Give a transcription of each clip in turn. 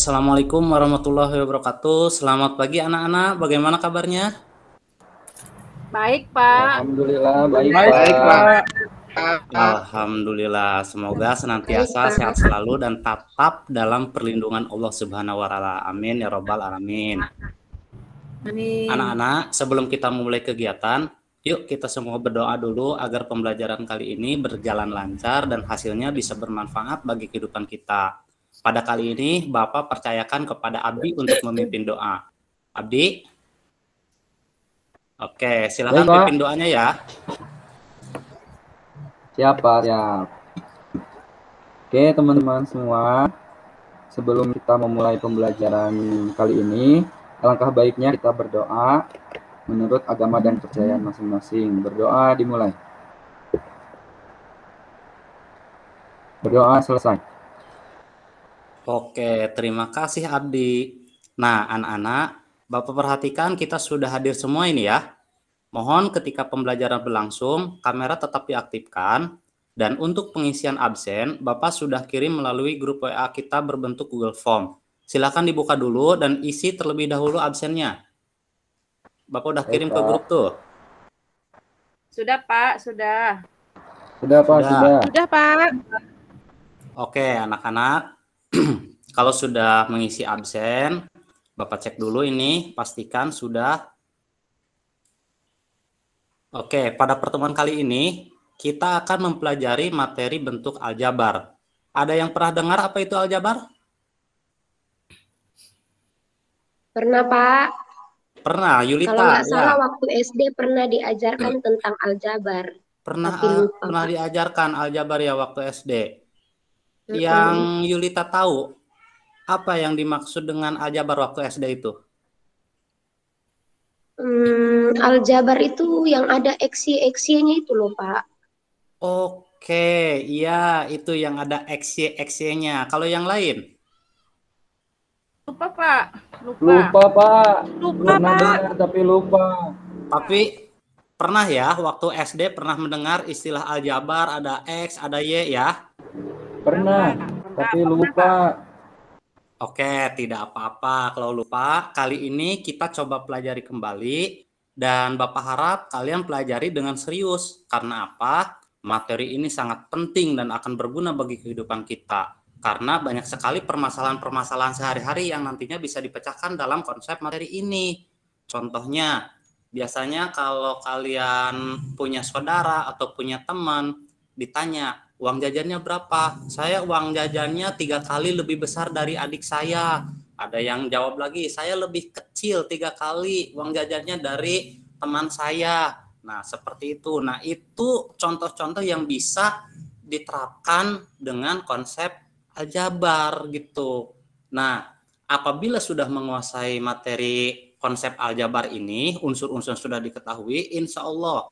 Assalamualaikum warahmatullahi wabarakatuh. Selamat pagi anak-anak, bagaimana kabarnya? Baik, Pak. Alhamdulillah, baik, Baik, Pak. Alhamdulillah, semoga senantiasa sehat selalu dan tetap dalam perlindungan Allah Subhanahu wa Ta'ala. Amin ya Rabbal Alamin. Anak-anak, sebelum kita mulai kegiatan, yuk kita semua berdoa dulu agar pembelajaran kali ini berjalan lancar dan hasilnya bisa bermanfaat bagi kehidupan kita. Pada kali ini, Bapak percayakan kepada Abdi untuk memimpin doa. Abdi? Oke, silakan pimpin doanya ya. Siapa? Siap. Oke, teman-teman semua. Sebelum kita memulai pembelajaran kali ini, alangkah baiknya kita berdoa menurut agama dan kepercayaan masing-masing. Berdoa dimulai. Berdoa selesai. Oke, terima kasih Abdi. Nah, anak-anak, Bapak perhatikan kita sudah hadir semua ini ya. Mohon ketika pembelajaran berlangsung, kamera tetap diaktifkan. Dan untuk pengisian absen, Bapak sudah kirim melalui grup WA kita berbentuk Google Form. Silakan dibuka dulu dan isi terlebih dahulu absennya. Bapak udah kirim ke grup tuh? Sudah, Pak. Sudah. Sudah, Pak. Sudah. Sudah, Pak. Oke, anak-anak. Kalau sudah mengisi absen, Bapak cek dulu ini, pastikan sudah. Oke, pada pertemuan kali ini, kita akan mempelajari materi bentuk aljabar. Ada yang pernah dengar apa itu aljabar? Pernah, Pak. Pernah, Yulita. Kalau nggak salah ya. Waktu SD pernah diajarkan tentang aljabar. Pernah diajarkan aljabar ya waktu SD. Yang Yulita tahu, apa yang dimaksud dengan aljabar waktu SD itu? Aljabar itu yang ada eksi-eksinya itu loh, Pak. Oke, iya itu yang ada eksi-eksinya. Kalau yang lain? Lupa, Pak. Lupa, Pak. Lupa, Pernah Pak. dengar tapi lupa. Tapi pernah ya waktu SD pernah mendengar istilah aljabar, ada X, ada Y ya? Pernah, tapi lupa. Oke, tidak apa-apa kalau lupa. Kali ini kita coba pelajari kembali dan Bapak harap kalian pelajari dengan serius. Karena apa? Materi ini sangat penting dan akan berguna bagi kehidupan kita. Karena banyak sekali permasalahan-permasalahan sehari-hari yang nantinya bisa dipecahkan dalam konsep materi ini. Contohnya, biasanya kalau kalian punya saudara atau punya teman, ditanya, uang jajannya berapa? Saya uang jajannya 3 kali lebih besar dari adik saya. Ada yang jawab lagi, saya lebih kecil 3 kali uang jajannya dari teman saya. Nah, seperti itu. Nah, itu contoh-contoh yang bisa diterapkan dengan konsep aljabar gitu. Nah, apabila sudah menguasai materi konsep aljabar ini, unsur-unsur sudah diketahui, insya Allah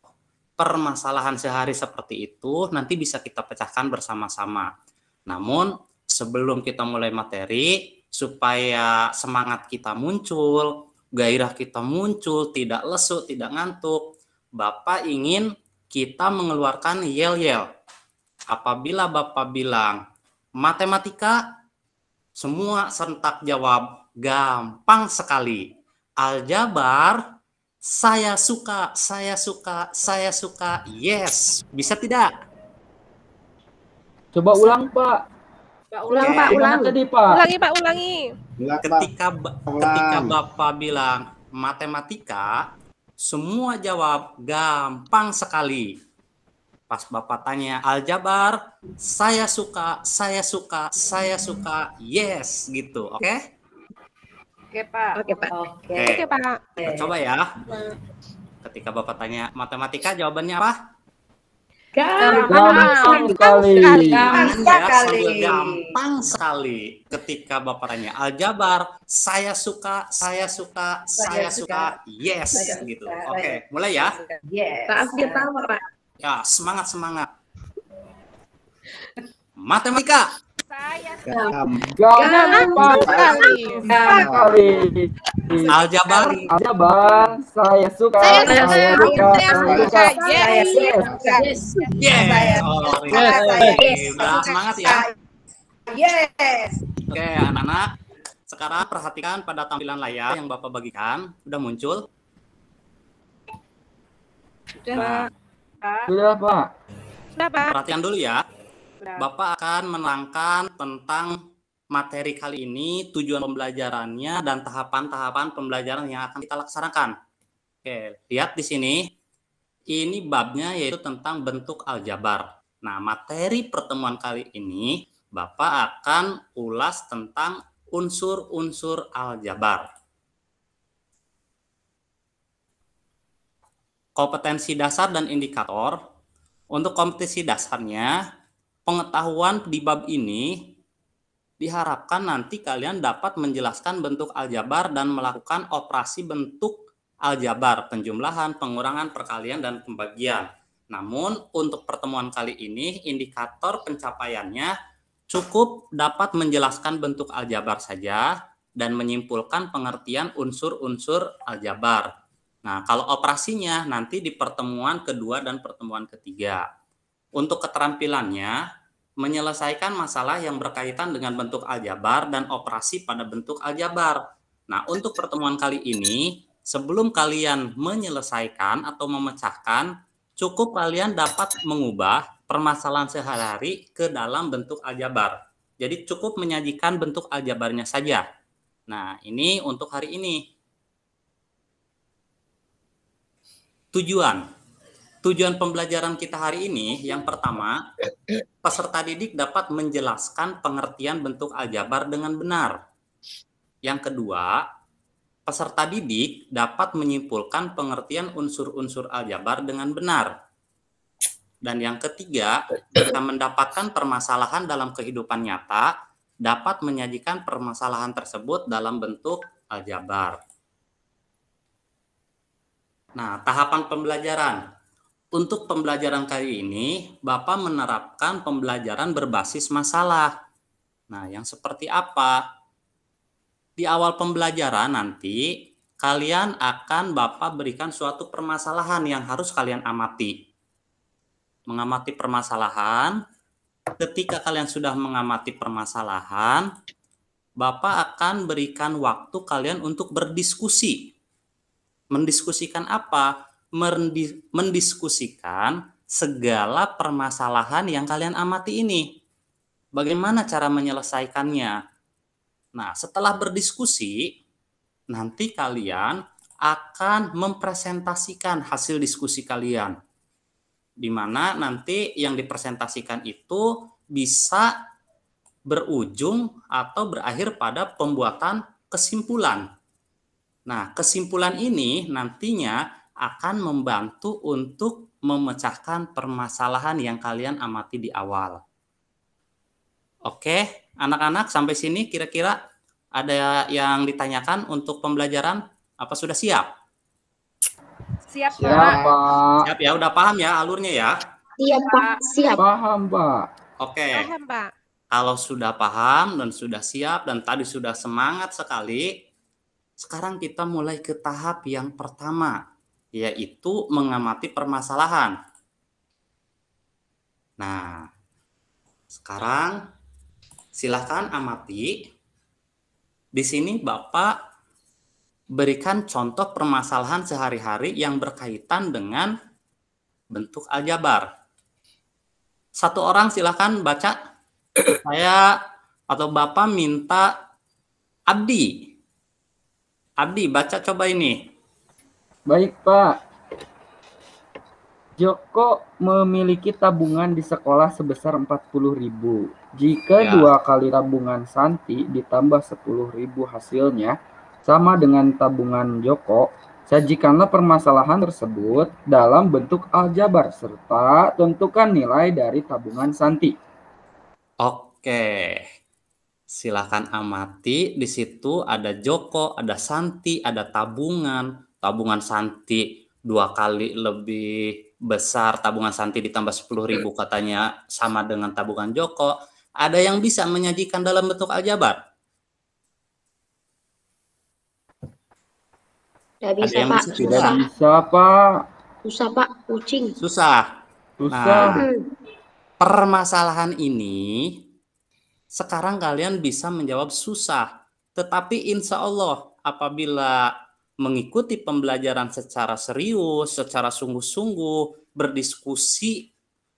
permasalahan sehari seperti itu nanti bisa kita pecahkan bersama-sama. Namun sebelum kita mulai materi, supaya semangat kita muncul, gairah kita muncul, tidak lesu, tidak ngantuk, Bapak ingin kita mengeluarkan yel-yel. Apabila Bapak bilang matematika, semua sentak jawab gampang sekali. Aljabar, saya suka, saya suka, saya suka. Yes, bisa tidak? Coba ulang, Pak. Ulang, Pak, ulang. Tadi, Pak. Ulangi, Pak, ulangi. Ketika Bapak bilang matematika, semua jawab gampang sekali. Pas Bapak tanya aljabar, saya suka, saya suka, saya suka. Yes, gitu. Oke? Oke, Pak. Oke, Pak. Oke, Pak. Kita coba ya. Ketika Bapak tanya matematika, jawabannya apa? Gampang sekali. Gampang sekali. Ketika Bapak tanya aljabar, saya suka, saya suka, saya suka. Yes, gitu. Oke, mulai ya. Maaf dia tahu, Pak. Ya, semangat. Matematika. Saya Gampang sekali. Aljabar. Aljabar, saya suka. Saya suka. Yes. Yes. Oh, yes. Udah semangat ya. Yes. Oke, anak-anak. Sekarang perhatikan pada tampilan layar yang Bapak bagikan. Udah muncul? Sudah, Pak. Sudah, Pak. Sudah, Pak. Perhatian dulu ya. Sudah. Bapak akan menerangkan tentang materi kali ini, tujuan pembelajarannya, dan tahapan-tahapan pembelajaran yang akan kita laksanakan. Oke, lihat di sini. Ini babnya yaitu tentang bentuk aljabar. Nah, materi pertemuan kali ini, Bapak akan ulas tentang unsur-unsur aljabar. Kompetensi dasar dan indikator. Untuk kompetensi dasarnya, pengetahuan di bab ini diharapkan nanti kalian dapat menjelaskan bentuk aljabar dan melakukan operasi bentuk aljabar, penjumlahan, pengurangan, perkalian, dan pembagian. Namun, untuk pertemuan kali ini, indikator pencapaiannya cukup dapat menjelaskan bentuk aljabar saja dan menyimpulkan pengertian unsur-unsur aljabar. Nah, kalau operasinya nanti di pertemuan kedua dan pertemuan ketiga. Untuk keterampilannya, menyelesaikan masalah yang berkaitan dengan bentuk aljabar dan operasi pada bentuk aljabar. Nah, untuk pertemuan kali ini, sebelum kalian menyelesaikan atau memecahkan, cukup kalian dapat mengubah permasalahan sehari-hari ke dalam bentuk aljabar. Jadi cukup menyajikan bentuk aljabarnya saja. Nah, ini untuk hari ini. Tujuan pembelajaran kita hari ini, yang pertama, peserta didik dapat menjelaskan pengertian bentuk aljabar dengan benar. Yang kedua, peserta didik dapat menyimpulkan pengertian unsur-unsur aljabar dengan benar. Dan yang ketiga, jika mendapatkan permasalahan dalam kehidupan nyata, dapat menyajikan permasalahan tersebut dalam bentuk aljabar. Nah, tahapan pembelajaran. Untuk pembelajaran kali ini, Bapak menerapkan pembelajaran berbasis masalah. Nah, yang seperti apa? Di awal pembelajaran nanti, kalian akan Bapak berikan suatu permasalahan yang harus kalian amati. Mengamati permasalahan, ketika kalian sudah mengamati permasalahan, Bapak akan berikan waktu kalian untuk berdiskusi. Mendiskusikan apa? Mendiskusikan segala permasalahan yang kalian amati ini. Bagaimana cara menyelesaikannya? Nah, setelah berdiskusi, nanti kalian akan mempresentasikan hasil diskusi kalian. Di mana nanti yang dipresentasikan itu bisa berujung atau berakhir pada pembuatan kesimpulan. Nah, kesimpulan ini nantinya akan membantu untuk memecahkan permasalahan yang kalian amati di awal. Oke, anak-anak sampai sini kira-kira ada yang ditanyakan untuk pembelajaran? Apa sudah siap? Siap, Siap, Pak. Pak. Siap ya, udah paham ya alurnya ya? Siap, Pak. Siap. Paham, Pak. Oke, Paham, Pak. kalau sudah paham dan sudah siap dan tadi sudah semangat sekali, sekarang kita mulai ke tahap yang pertama, yaitu mengamati permasalahan. Nah, sekarang silakan amati. Di sini Bapak berikan contoh permasalahan sehari-hari yang berkaitan dengan bentuk aljabar. Satu orang silakan baca. Saya atau Bapak minta Abdi. Abdi, baca coba ini. Baik, Pak. Joko memiliki tabungan di sekolah sebesar 40.000. Jika Ya. 2 kali tabungan Santi ditambah 10.000 hasilnya sama dengan tabungan Joko, sajikanlah permasalahan tersebut dalam bentuk aljabar serta tentukan nilai dari tabungan Santi. Oke. Silakan amati, di situ ada Joko, ada Santi, ada tabungan. Tabungan Santi 2 kali lebih besar, tabungan Santi ditambah 10.000 katanya sama dengan tabungan Joko. Ada yang bisa menyajikan dalam bentuk aljabar? Tidak bisa, yang Pak. bisa Tidak Susah. bisa, Pak. Susah, Pak. Kucing. Susah. Susah. Permasalahan ini sekarang kalian bisa menjawab susah. Tetapi insya Allah apabila mengikuti pembelajaran secara serius, secara sungguh-sungguh, berdiskusi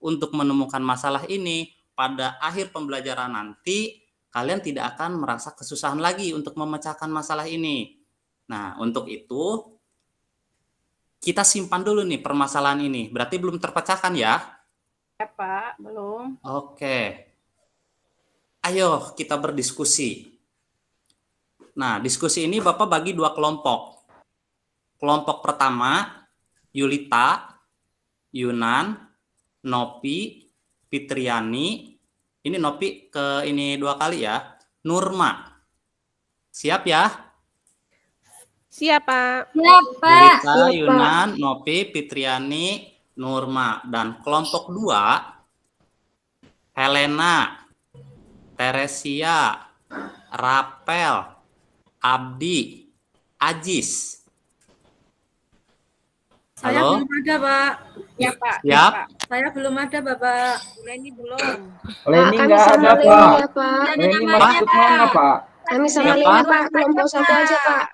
untuk menemukan masalah ini, pada akhir pembelajaran nanti kalian tidak akan merasa kesusahan lagi untuk memecahkan masalah ini. Nah, untuk itu kita simpan dulu nih permasalahan ini. Berarti belum terpecahkan ya? Ya, Pak. Belum. Oke. Ayo kita berdiskusi. Nah, diskusi ini Bapak bagi 2 kelompok. Kelompok pertama, Yulita, Yunan, Nopi, Fitriani. Ini Nopi ke ini 2 kali ya. Nurma. Siap ya? Siap, Pak. Siap, Pak. Yulita, Siap, Pak. Yunan, Nopi, Fitriani, Nurma. Dan kelompok 2, Helena, Teresia, Rapel, Abdi, Ajis. Saya Halo? belum ada, Pak. Ya, Pak. Siap? Ya, Pak. Saya belum ada, Bapak. Leni belum. Leni Kami nggak sama ada, Leni Pak. ya, Pak. Leni namanya, masuk Pak. mana, Pak? Kami sama Siapa? Leni, Pak. Kelompok 1 aja, Pak.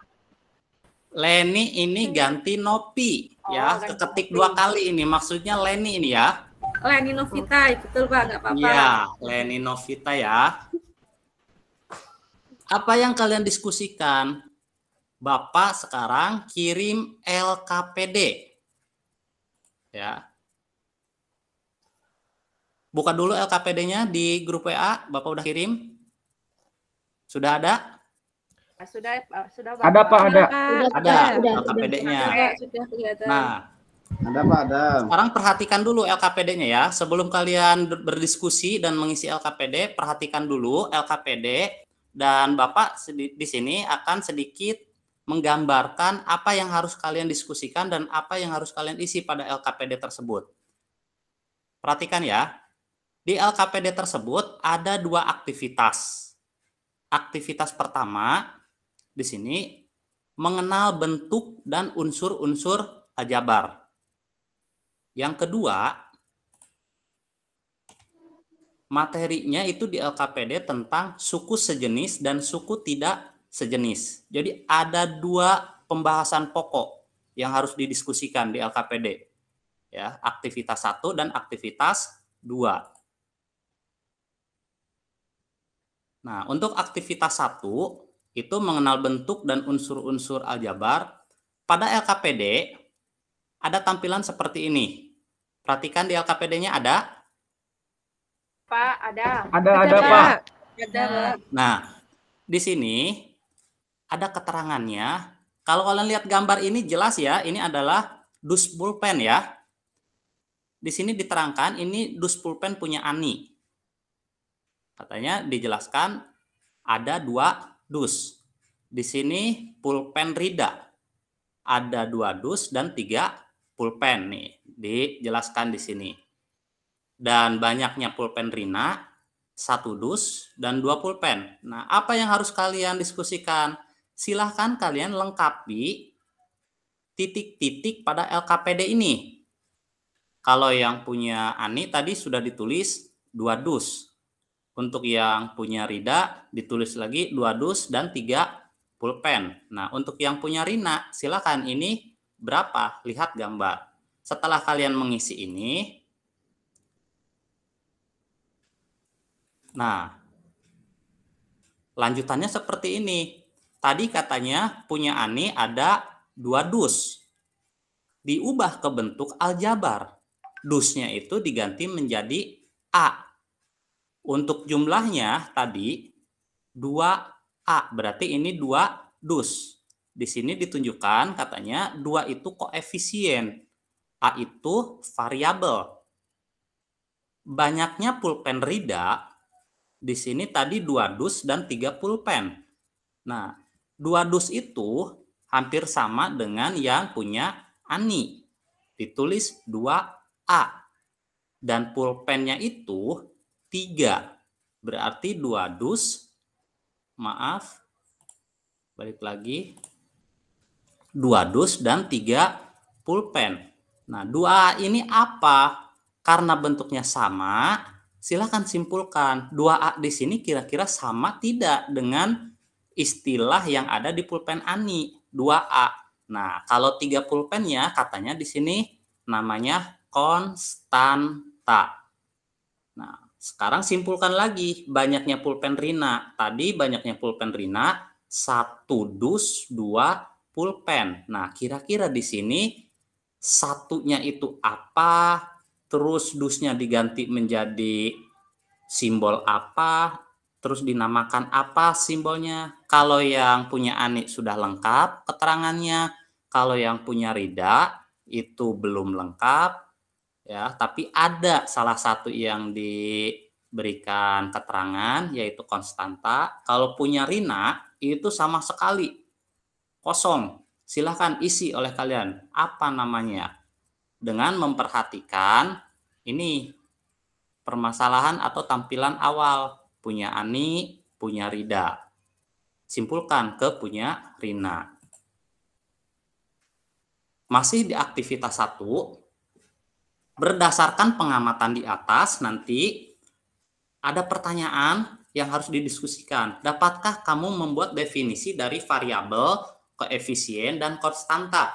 Leni ini ganti Nopi ya, ganti keketik Nopi. 2 kali ini. Maksudnya Leni ini ya. Leni Novita, betul, Pak. Nggak apa-apa. Iya, Leni Novita ya. Apa yang kalian diskusikan? Bapak sekarang kirim LKPD. Ya. Buka dulu LKPD-nya di grup WA, Bapak udah kirim? Sudah ada? Sudah, Pak. Sudah, Ada, Pak, ada. Ada Udah. LKPD-nya. Sudah, sudah kelihatan. Nah, Ada Pak, ada. sekarang perhatikan dulu LKPD-nya ya. Sebelum kalian berdiskusi dan mengisi LKPD, perhatikan dulu LKPD dan Bapak di sini akan sedikit menggambarkan apa yang harus kalian diskusikan dan apa yang harus kalian isi pada LKPD tersebut. Perhatikan ya. Di LKPD tersebut ada 2 aktivitas. Aktivitas pertama di sini mengenal bentuk dan unsur-unsur aljabar. Yang kedua, materinya itu di LKPD tentang suku sejenis dan suku tidak sejenis. Jadi ada 2 pembahasan pokok yang harus didiskusikan di LKPD. Ya, aktivitas 1 dan aktivitas 2. Nah, untuk aktivitas 1 itu mengenal bentuk dan unsur-unsur aljabar. Pada LKPD ada tampilan seperti ini. Perhatikan di LKPD-nya ada. Pak, ada. Ada, Pak. Ada, Pak. Nah, di sini ada keterangannya. Kalau kalian lihat gambar ini jelas ya, ini adalah dus pulpen ya. Di sini diterangkan ini dus pulpen punya Ani. Katanya dijelaskan ada 2 dus. Di sini pulpen Rida. Ada 2 dus dan 3 pulpen nih. Dijelaskan di sini. Dan banyaknya pulpen Rina, 1 dus dan 2 pulpen. Nah, apa yang harus kalian diskusikan? Silahkan kalian lengkapi titik-titik pada LKPD ini. Kalau yang punya Ani tadi sudah ditulis 2 dus. Untuk yang punya Rida ditulis lagi 2 dus dan 3 pulpen. Nah, untuk yang punya Rina silakan ini berapa? Lihat gambar. Setelah kalian mengisi ini, nah, lanjutannya seperti ini. Tadi katanya punya Ani ada 2 dus. Diubah ke bentuk aljabar. Dusnya itu diganti menjadi A. Untuk jumlahnya tadi 2A. Berarti ini 2 dus. Di sini ditunjukkan katanya 2 itu koefisien. A itu variabel. Banyaknya pulpen Rida di sini tadi 2 dus dan 3 pulpen. Nah, 2 dus itu hampir sama dengan yang punya Ani. Ditulis 2A. Dan pulpennya itu 3. Berarti 2 dus. Maaf. Balik lagi. 2 dus dan 3 pulpen. Nah, 2A ini apa? Karena bentuknya sama, silahkan simpulkan 2A di sini kira-kira sama tidak dengan istilah yang ada di pulpen Ani, 2A. Nah, kalau 3 pulpennya katanya di sini namanya konstanta. Nah, sekarang simpulkan lagi banyaknya pulpen Rina. Tadi banyaknya pulpen Rina 1 dus 2 pulpen. Nah, kira-kira di sini satunya itu apa? Terus dusnya diganti menjadi simbol apa? Terus dinamakan apa simbolnya? Kalau yang punya Ani sudah lengkap keterangannya. Kalau yang punya Rida itu belum lengkap, ya. Tapi ada salah satu yang diberikan keterangan, yaitu konstanta. Kalau punya Rina itu sama sekali kosong. Silahkan isi oleh kalian. Apa namanya? Dengan memperhatikan ini permasalahan atau tampilan awal. Punya Ani, punya Rida. Simpulkan ke punya Rina. Masih di aktivitas 1, berdasarkan pengamatan di atas, nanti ada pertanyaan yang harus didiskusikan. Dapatkah kamu membuat definisi dari variabel, koefisien, dan konstanta?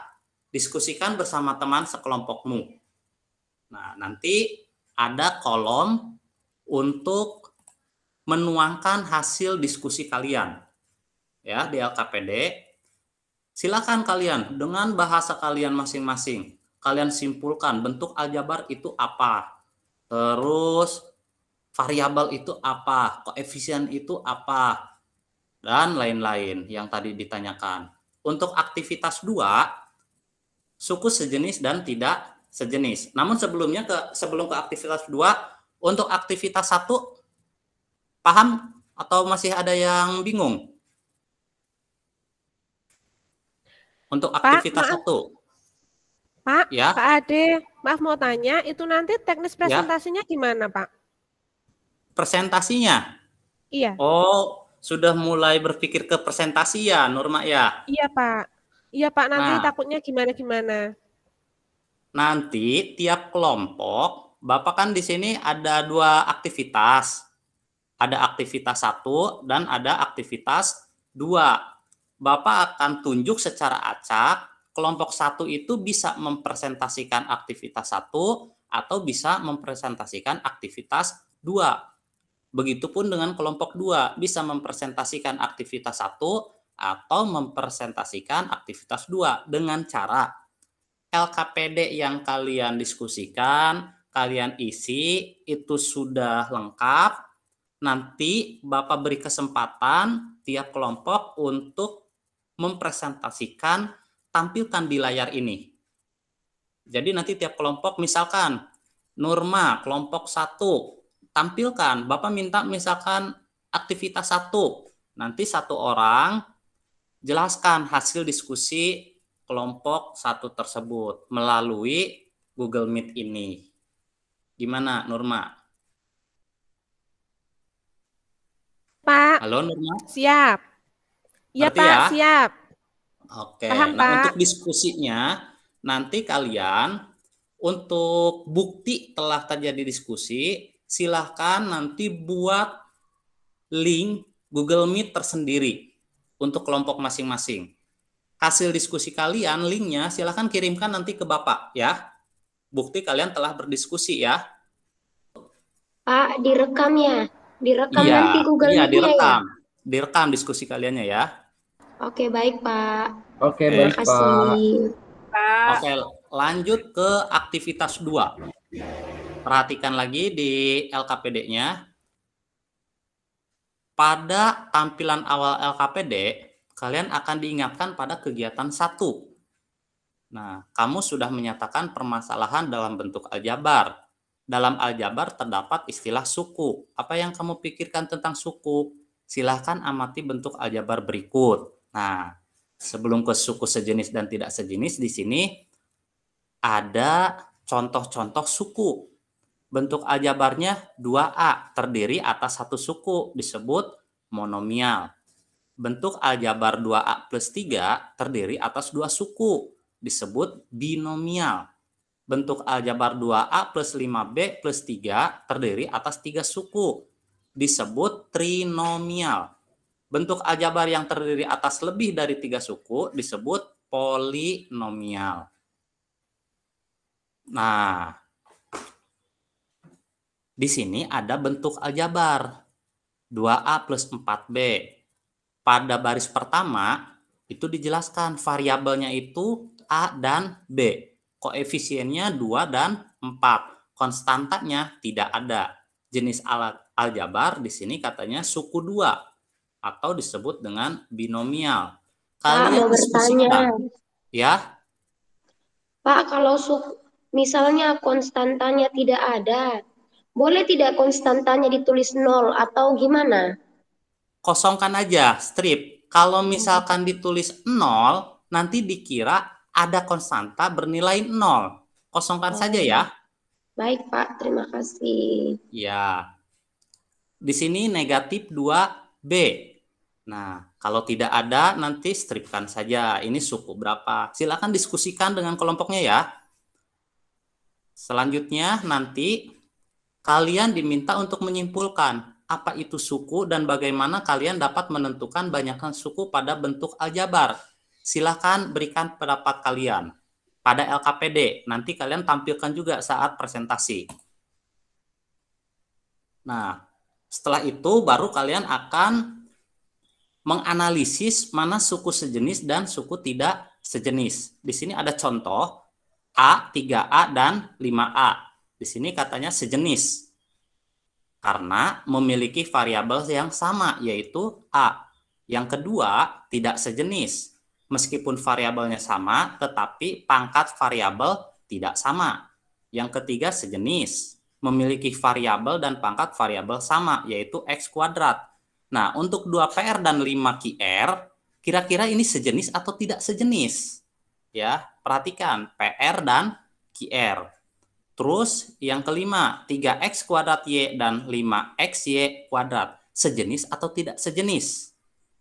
Diskusikan bersama teman sekelompokmu. Nah, nanti ada kolom untuk menuangkan hasil diskusi kalian. Ya, di LKPD. Silakan kalian dengan bahasa kalian masing-masing. Kalian simpulkan bentuk aljabar itu apa. Terus variabel itu apa, koefisien itu apa, dan lain-lain yang tadi ditanyakan. Untuk aktivitas 2, suku sejenis dan tidak sejenis. Namun sebelum ke aktivitas 2, untuk aktivitas 1, paham atau masih ada yang bingung? Untuk aktivitas 1. Pak, Ya. Pak Ade, maaf mau tanya, itu nanti teknis presentasinya gimana, Pak? Presentasinya? Iya. Oh, sudah mulai berpikir ke presentasi ya, Nurma ya? Iya, Pak. Iya, Pak, nanti Nah, takutnya gimana-gimana. nanti tiap kelompok, Bapak kan di sini ada 2 aktivitas. Ada aktivitas 1 dan ada aktivitas 2. Bapak akan tunjuk secara acak, kelompok 1 itu bisa mempresentasikan aktivitas 1 atau bisa mempresentasikan aktivitas 2. Begitupun dengan kelompok 2, bisa mempresentasikan aktivitas 1 atau mempresentasikan aktivitas 2 dengan cara LKPD yang kalian diskusikan, kalian isi, itu sudah lengkap. Nanti Bapak beri kesempatan tiap kelompok untuk mempresentasikan, tampilkan di layar ini. Jadi nanti tiap kelompok, misalkan Nurma kelompok 1, tampilkan, Bapak minta misalkan aktivitas 1. Nanti 1 orang jelaskan hasil diskusi kelompok 1 tersebut melalui Google Meet ini. Gimana, Nurma? Pak. Halo, Nurma? Siap. Iya, Ngerti Pak, ya? siap. Oke. Paham, Nah, Pak. untuk diskusinya, nanti kalian untuk bukti telah terjadi diskusi, silahkan nanti buat link Google Meet tersendiri untuk kelompok masing-masing. Hasil diskusi kalian, linknya silahkan kirimkan nanti ke Bapak ya. Bukti kalian telah berdiskusi ya. Pak, direkam ya? Direkam Iya, nanti Google iya Meet-nya ya? direkam. Direkam diskusi kaliannya ya. Oke, baik Pak. Oke, Oke. baik Terima Pak. kasih. Pak. Oke, lanjut ke aktivitas 2. Perhatikan lagi di LKPD-nya. Pada tampilan awal LKPD, kalian akan diingatkan pada kegiatan 1. Nah, kamu sudah menyatakan permasalahan dalam bentuk aljabar. Dalam aljabar terdapat istilah suku. Apa yang kamu pikirkan tentang suku? Silahkan amati bentuk aljabar berikut. Nah, sebelum ke suku sejenis dan tidak sejenis, di sini ada contoh-contoh suku. Bentuk aljabarnya 2A, terdiri atas 1 suku, disebut monomial. Bentuk aljabar 2A plus 3, terdiri atas 2 suku, disebut binomial. Bentuk aljabar 2A plus 5B plus 3, terdiri atas 3 suku, disebut trinomial. bentuk aljabar yang terdiri atas lebih dari 3 suku disebut polinomial. Nah, di sini ada bentuk aljabar 2A plus 4B. Pada baris pertama itu dijelaskan variabelnya itu A dan B. Koefisiennya 2 dan 4. Konstantanya tidak ada. Jenis aljabar di sini katanya suku 2 atau disebut dengan binomial. Pak, mau bertanya. Ya. Pak, kalau misalnya konstantanya tidak ada, boleh tidak konstantanya ditulis 0 atau gimana? Kosongkan aja, strip. Kalau misalkan ditulis 0, nanti dikira ada konstanta bernilai 0. Kosongkan saja ya. Baik, Pak. Terima kasih. Ya. Di sini negatif 2B. Nah, kalau tidak ada, nanti stripkan saja. Ini suku berapa? Silakan diskusikan dengan kelompoknya ya. Selanjutnya, nanti kalian diminta untuk menyimpulkan apa itu suku dan bagaimana kalian dapat menentukan banyakkan suku pada bentuk aljabar. Silakan berikan pendapat kalian pada LKPD. Nanti kalian tampilkan juga saat presentasi. Nah, setelah itu baru kalian akan menganalisis mana suku sejenis dan suku tidak sejenis. Di sini ada contoh A, 3A, dan 5A. Di sini katanya sejenis karena memiliki variabel yang sama, yaitu A. Yang kedua, tidak sejenis. Meskipun variabelnya sama, tetapi pangkat variabel tidak sama. Yang ketiga, sejenis. Memiliki variabel dan pangkat variabel sama, yaitu X kuadrat. Nah, untuk 2PR dan 5QR, kira-kira ini sejenis atau tidak sejenis? Ya, perhatikan PR dan QR. Terus yang kelima, 3X kuadrat Y dan 5XY kuadrat. Sejenis atau tidak sejenis?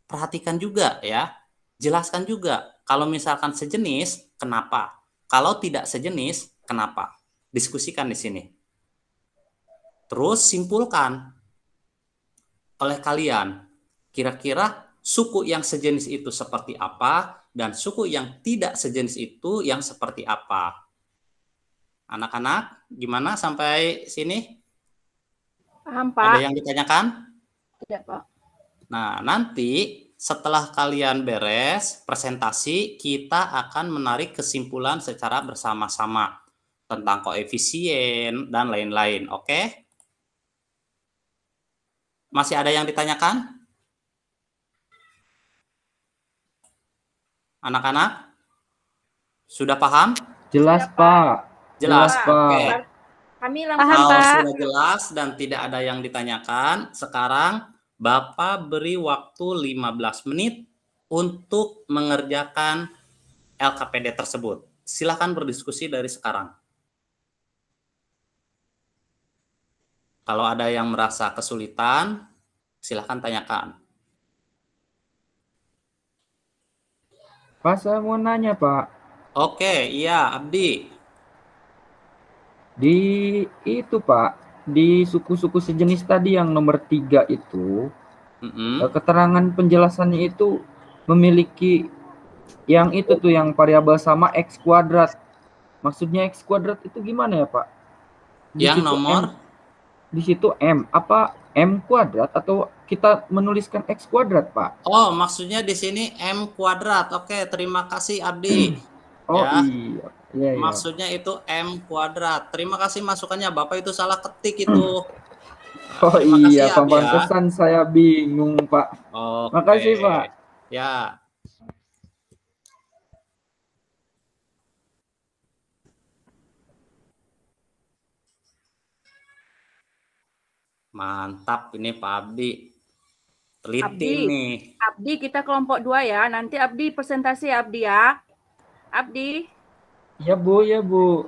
Perhatikan juga ya. Jelaskan juga. Kalau misalkan sejenis, kenapa? Kalau tidak sejenis, kenapa? Diskusikan di sini. Terus simpulkan oleh kalian. Kira-kira suku yang sejenis itu seperti apa dan suku yang tidak sejenis itu yang seperti apa? Anak-anak, gimana sampai sini? Paham, Pak? Ada yang ditanyakan? Tidak, Pak. Nah, nanti setelah kalian beres presentasi, kita akan menarik kesimpulan secara bersama-sama tentang koefisien dan lain-lain. Oke? Masih ada yang ditanyakan? Anak-anak? Sudah paham? Jelas, Sudah, Pak. Jelas, Pak. Oke. Kami Paham, langsung Kalau Pak. sudah jelas dan tidak ada yang ditanyakan, sekarang Bapak beri waktu 15 menit untuk mengerjakan LKPD tersebut. Silakan berdiskusi dari sekarang. Kalau ada yang merasa kesulitan, silakan tanyakan. Pak, saya mau nanya, Pak. Oke, iya, Abdi. Di itu, Pak, di suku-suku sejenis tadi yang nomor 3 itu, keterangan penjelasannya itu memiliki yang itu tuh yang variabel sama X kuadrat. Maksudnya X kuadrat itu gimana ya, Pak? Yang nomor? Di situ M. Apa M kuadrat atau kita menuliskan X kuadrat, Pak? Oh, maksudnya di sini M kuadrat. Oke, terima kasih, Abdi. Oh, ya. iya. Iya. Maksudnya itu M kuadrat. Terima kasih masukannya. Bapak itu salah ketik itu. Oh iya, kasih, pantesan saya bingung, Pak. Oke. Makasih, Pak. Ya. Mantap ini Pak Abdi. Teliti Abdi. nih. Abdi, kita kelompok 2 ya. Nanti Abdi presentasi Abdi ya. Abdi. Ya, Bu, ya, Bu.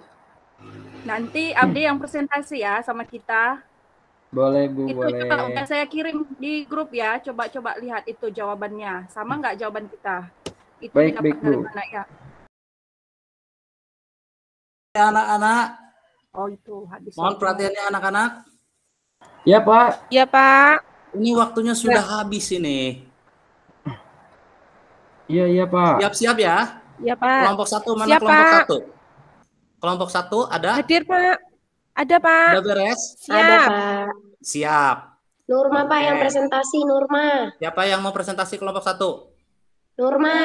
Nanti Abdi yang presentasi ya sama kita. Boleh, Bu, itu boleh. Coba udah saya kirim di grup ya. Coba-coba lihat itu jawabannya. Sama nggak jawaban kita? Itu Baik, didapat dari Bu. mana ya? Anak-anak. Oh, itu habis. Mohon perhatiannya anak-anak. Ya, Pak. Ya, Pak. Ini waktunya sudah habis ini. Iya, iya, Pak. Siap-siap ya. Ya, Pak. Kelompok 1 mana Siap, kelompok Pak. 1? Kelompok 1 ada? Hadir, Pak. Ada, Pak. Udah beres? Ada, Siap. Pak. Siap. Nurma, Pak, yang Oke. presentasi, Nurma. Siapa yang mau presentasi kelompok 1? Nurma.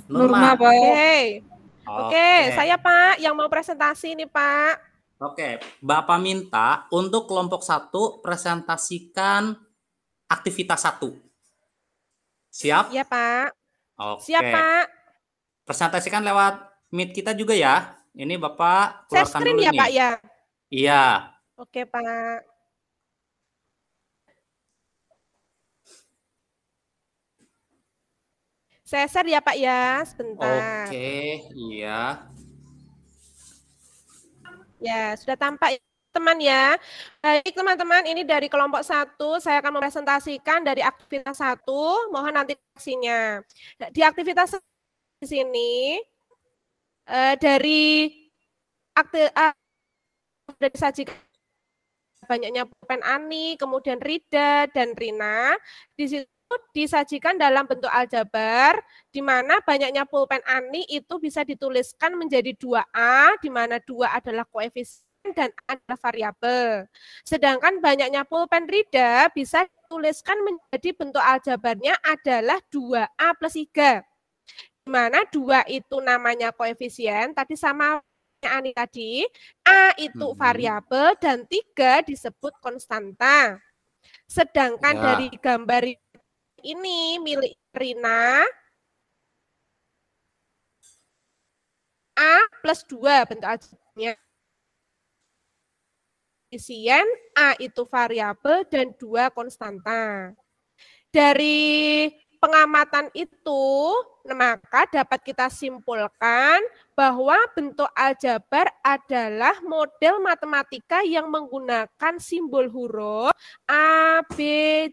Nurma, Pak. Oke. Oke, Oke. saya Pak yang mau presentasi nih, Pak. Oke, Bapak minta untuk kelompok 1 presentasikan aktivitas 1. Siap? Iya, Pak. Oke. Siap, Pak. Presentasikan lewat Meet kita juga ya. Ini Bapak Share keluarkan screen dulu ya, nih. Pak, ya? Iya. Oke, Pak. Saya share ya, Pak, ya. Sebentar. Oke, iya. Ya, sudah tampak ya, teman ya. Baik, teman-teman, ini dari kelompok 1, saya akan mempresentasikan dari aktivitas 1, mohon nanti aksinya. Di aktivitas di sini, dari disajikan banyaknya pulpen Ani, kemudian Rida, dan Rina. Di situ disajikan dalam bentuk aljabar, di mana banyaknya pulpen Ani itu bisa dituliskan menjadi 2A, di mana 2 adalah koefisien dan A adalah variabel. Sedangkan banyaknya pulpen Rida bisa dituliskan menjadi bentuk aljabarnya adalah 2A plus 3. Di mana 2 itu namanya koefisien, tadi sama Ani tadi, A itu variabel dan 3 disebut konstanta. Sedangkan Ya. dari gambar ini milik Rina, A plus 2 bentuk aljabarnya. Koefisien, A itu variabel dan 2 konstanta. Dari pengamatan itu, maka dapat kita simpulkan bahwa bentuk aljabar adalah model matematika yang menggunakan simbol huruf A, B,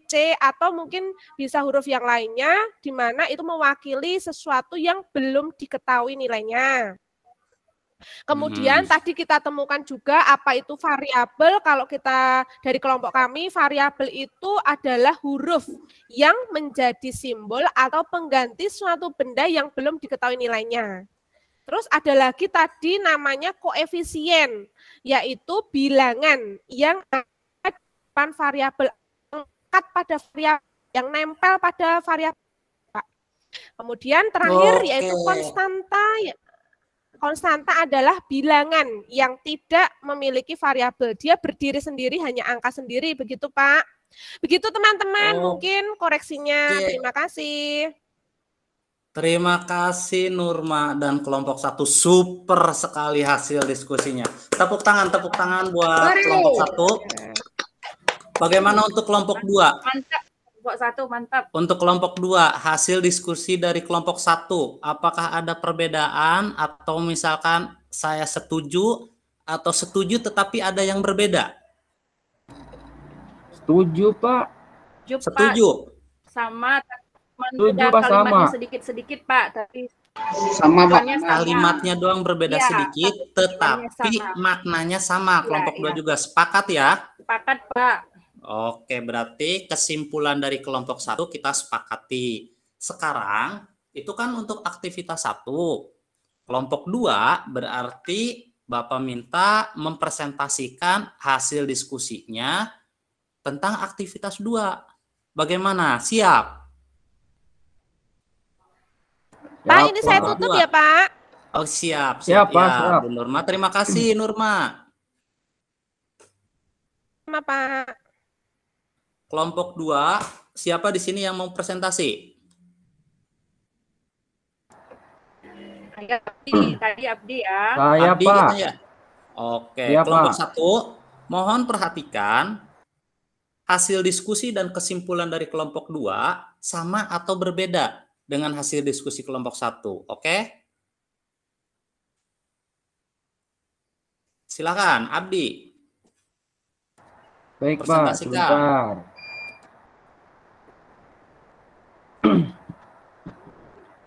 C, atau mungkin bisa huruf yang lainnya, di mana itu mewakili sesuatu yang belum diketahui nilainya. Kemudian tadi kita temukan juga apa itu variabel. Kalau kita dari kelompok kami, variabel itu adalah huruf yang menjadi simbol atau pengganti suatu benda yang belum diketahui nilainya. Terus ada lagi tadi namanya koefisien, yaitu bilangan yang ada di depan variabel, angkat pada variabel, yang nempel pada variabel. Kemudian terakhir yaitu konstanta. Konstanta adalah bilangan yang tidak memiliki variabel. Dia berdiri sendiri, hanya angka sendiri. Begitu, Pak. Begitu, teman-teman. Mungkin koreksinya. Terima kasih. Terima kasih, Nurma dan kelompok 1. Super sekali hasil diskusinya. Tepuk tangan buat kelompok 1. Bagaimana untuk kelompok 2? Mantap. Kelompok 1 mantap. Untuk kelompok 2, hasil diskusi dari kelompok 1, apakah ada perbedaan atau misalkan saya setuju atau setuju tetapi ada yang berbeda? Setuju, Pak. Setuju. Sama. Setuju, Pak, sama. Kalimatnya sedikit-sedikit, Pak, tapi Sama, Pak. Kalimatnya doang berbeda Iya, sedikit, tetapi maknanya sama. Kelompok 2 juga sepakat ya? Sepakat, Pak. Oke, berarti kesimpulan dari kelompok 1 kita sepakati. Sekarang, itu kan untuk aktivitas 1. Kelompok 2 berarti Bapak minta mempresentasikan hasil diskusinya tentang aktivitas 2. Bagaimana? Siap? Pak, ini saya tutup ya, Pak. Oh, siap. Siap, Pak, Ya, siap. Bu Nurma, terima kasih, Nurma. Sama, Pak. Kelompok 2, siapa di sini yang mau presentasi? Tadi Abdi ya. Saya, Abdi, Pak. ya? Oke, Iya, kelompok Pak. 1, mohon perhatikan hasil diskusi dan kesimpulan dari kelompok 2 sama atau berbeda dengan hasil diskusi kelompok 1. Oke? Silakan, Abdi. Baik, Pak. Presentasikan. Sebentar.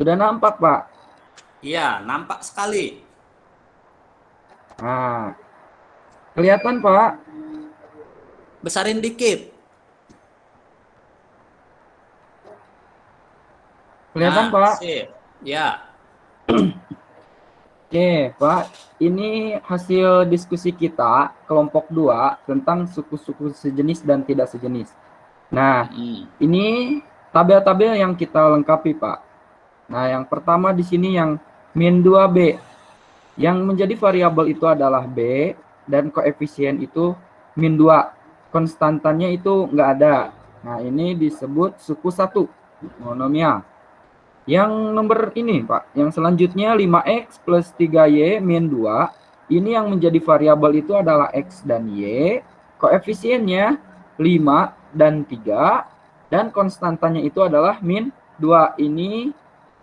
Sudah nampak, Pak? Iya, nampak sekali. Nah, kelihatan, Pak? Besarin dikit. Kelihatan, Nah, Pak? sip. Ya. Oke, Pak. Ini hasil diskusi kita kelompok 2 tentang suku-suku sejenis dan tidak sejenis. Nah, ini tabel-tabel yang kita lengkapi, Pak. Nah, yang pertama di sini yang min 2B. Yang menjadi variabel itu adalah B dan koefisien itu min 2. Konstantannya itu nggak ada. Nah, ini disebut suku 1, monomial. Yang nomor ini, Pak, yang selanjutnya 5x plus 3y min 2. Ini yang menjadi variabel itu adalah x dan y. Koefisiennya 5 dan 3. Dan konstantannya itu adalah min 2. Ini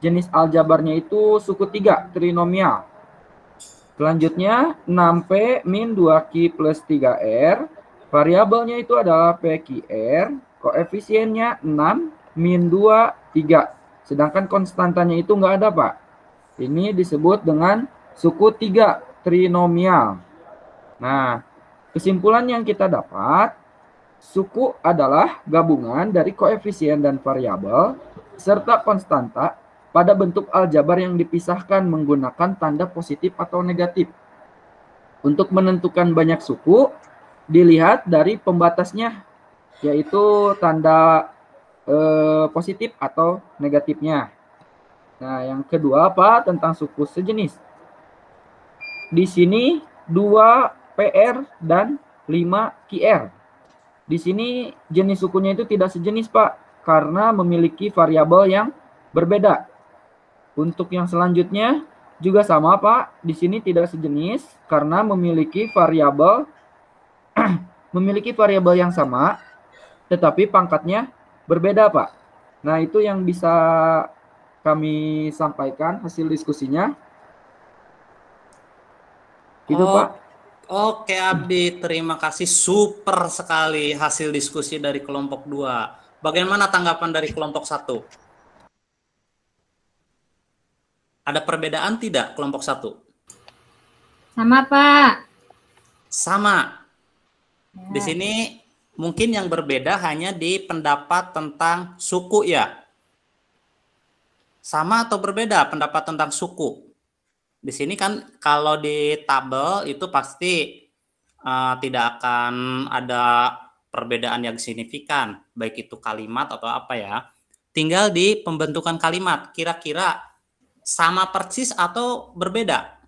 jenis aljabarnya itu suku 3, trinomial. Selanjutnya 6p min 2q plus 3r. Variabelnya itu adalah pqr. Koefisiennya 6, min 2, 3. Sedangkan konstantanya itu nggak ada, Pak. Ini disebut dengan suku 3, trinomial. Nah, kesimpulan yang kita dapat, suku adalah gabungan dari koefisien dan variabel serta konstanta pada bentuk aljabar yang dipisahkan menggunakan tanda positif atau negatif. Untuk menentukan banyak suku, dilihat dari pembatasnya, yaitu tanda positif atau negatifnya. Nah, yang kedua apa? Tentang suku sejenis. Di sini 2 PR dan 5 QR. Di sini jenis sukunya itu tidak sejenis, Pak, karena memiliki variabel yang berbeda. Untuk yang selanjutnya juga sama, Pak. Di sini tidak sejenis karena memiliki variabel yang sama, tetapi pangkatnya berbeda, Pak. Nah, itu yang bisa kami sampaikan hasil diskusinya. Itu, Pak. Oke, Abdi. Terima kasih. Super sekali hasil diskusi dari kelompok 2. Bagaimana tanggapan dari kelompok 1? Ada perbedaan tidak kelompok 1? Sama, Pak. Sama. Di sini mungkin yang berbeda hanya di pendapat tentang suku ya. Sama atau berbeda pendapat tentang suku? Di sini kan kalau di tabel itu pasti tidak akan ada perbedaan yang signifikan, baik itu kalimat atau apa ya. Tinggal di pembentukan kalimat, kira-kira sama persis atau berbeda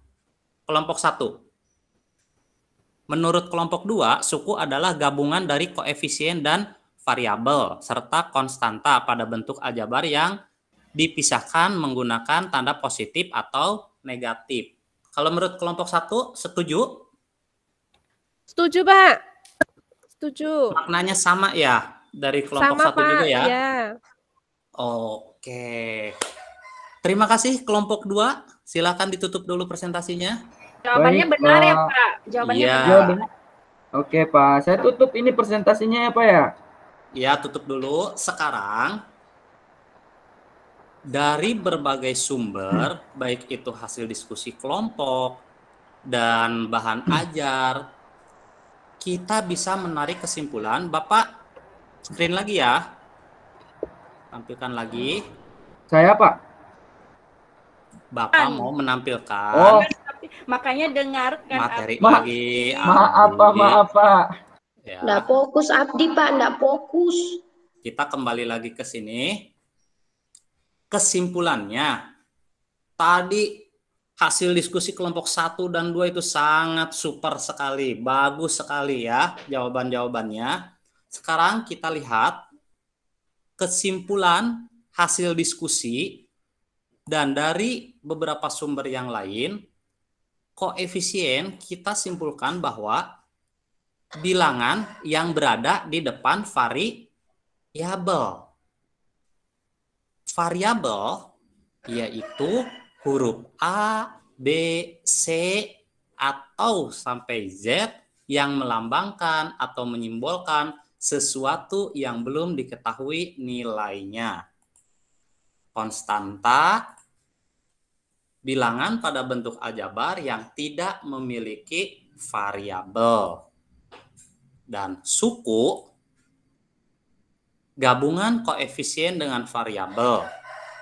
kelompok 1. Menurut kelompok 2, suku adalah gabungan dari koefisien dan variabel serta konstanta pada bentuk aljabar yang dipisahkan menggunakan tanda positif atau negatif. Kalau menurut kelompok 1, setuju? Setuju, Pak. Setuju. Maknanya sama ya dari kelompok Sama, 1 Pak. juga ya? Ya. Oke. Terima kasih kelompok 2. Silakan ditutup dulu presentasinya. Jawabannya Baik, benar ya, Pak. Pak. Jawabannya Iya. benar. Oke, Pak. Saya tutup ini presentasinya ya, Pak ya. Ya, tutup dulu. Sekarang dari berbagai sumber, baik itu hasil diskusi kelompok dan bahan ajar, kita bisa menarik kesimpulan. Bapak, screen lagi ya. Tampilkan lagi. Saya, Pak. Bapak mau menampilkan Oh, Makanya dengarkan materi Abdi. lagi. maaf, Pak. Maaf, Pak. Ya, Nggak fokus Abdi, Pak. Nggak fokus. kita kembali lagi ke sini. Kesimpulannya, tadi hasil diskusi kelompok 1 dan 2 itu sangat super sekali. Bagus sekali ya jawaban-jawabannya. Sekarang kita lihat kesimpulan hasil diskusi dan dari beberapa sumber yang lain, koefisien kita simpulkan bahwa bilangan yang berada di depan variabel. Variabel yaitu huruf A, B, C, atau sampai Z yang melambangkan atau menyimbolkan sesuatu yang belum diketahui nilainya. Konstanta, bilangan pada bentuk aljabar yang tidak memiliki variabel. Dan suku, gabungan koefisien dengan variabel.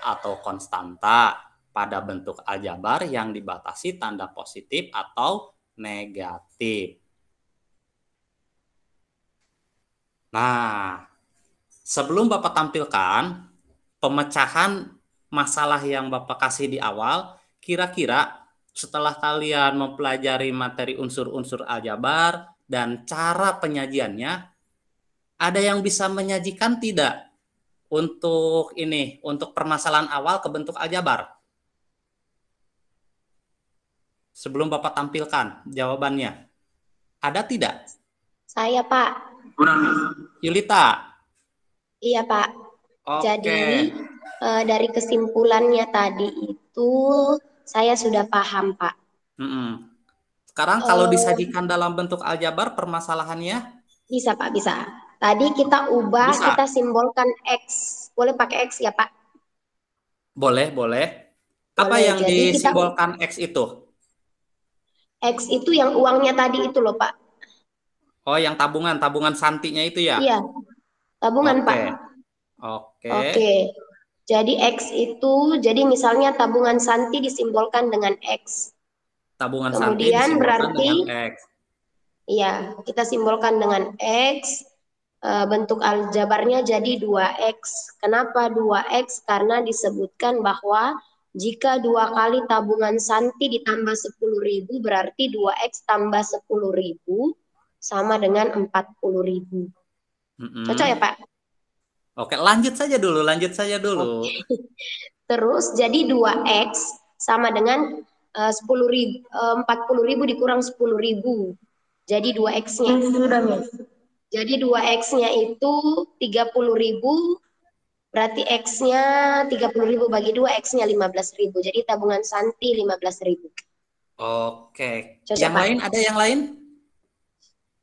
atau konstanta pada bentuk aljabar yang dibatasi tanda positif atau negatif. Nah, sebelum Bapak tampilkan pemecahan masalah yang Bapak kasih di awal, kira-kira setelah kalian mempelajari materi unsur-unsur aljabar dan cara penyajiannya, ada yang bisa menyajikan tidak untuk ini, untuk permasalahan awal ke bentuk aljabar? Sebelum Bapak tampilkan jawabannya, ada tidak? Saya, Pak. Yulita? Iya, Pak. Oke. Jadi dari kesimpulannya tadi itu saya sudah paham, Pak. Sekarang kalau disajikan dalam bentuk aljabar permasalahannya? Bisa, Pak, bisa. Tadi kita ubah, Bisa. kita simbolkan X. Boleh pakai X ya, Pak? Boleh, boleh. Apa Boleh, yang jadi kita- disimbolkan X itu? X itu yang uangnya tadi itu loh, Pak. Oh, yang tabungan santinya itu ya? Iya, tabungan, Oke. Pak. Oke. Oke. Jadi X itu, jadi misalnya tabungan santi disimbolkan dengan X. Tabungan santi Kemudian disimbolkan berarti, dengan X. iya, kita simbolkan dengan X. Bentuk aljabarnya jadi 2X. Kenapa 2X? Karena disebutkan bahwa jika 2 kali tabungan santi ditambah 10.000 berarti 2X tambah 10.000 sama dengan 40.000. Cocok ya, Pak? Oke, lanjut saja dulu. Terus jadi 2X sama dengan 40.000 dikurang 10.000. Jadi 2X-nya. Jadi 2X-nya itu 30.000, berarti X-nya 30.000 bagi 2, X-nya 15.000. Jadi tabungan santi 15.000. Oke. Cocok, Yang Pak? lain, ada yang lain?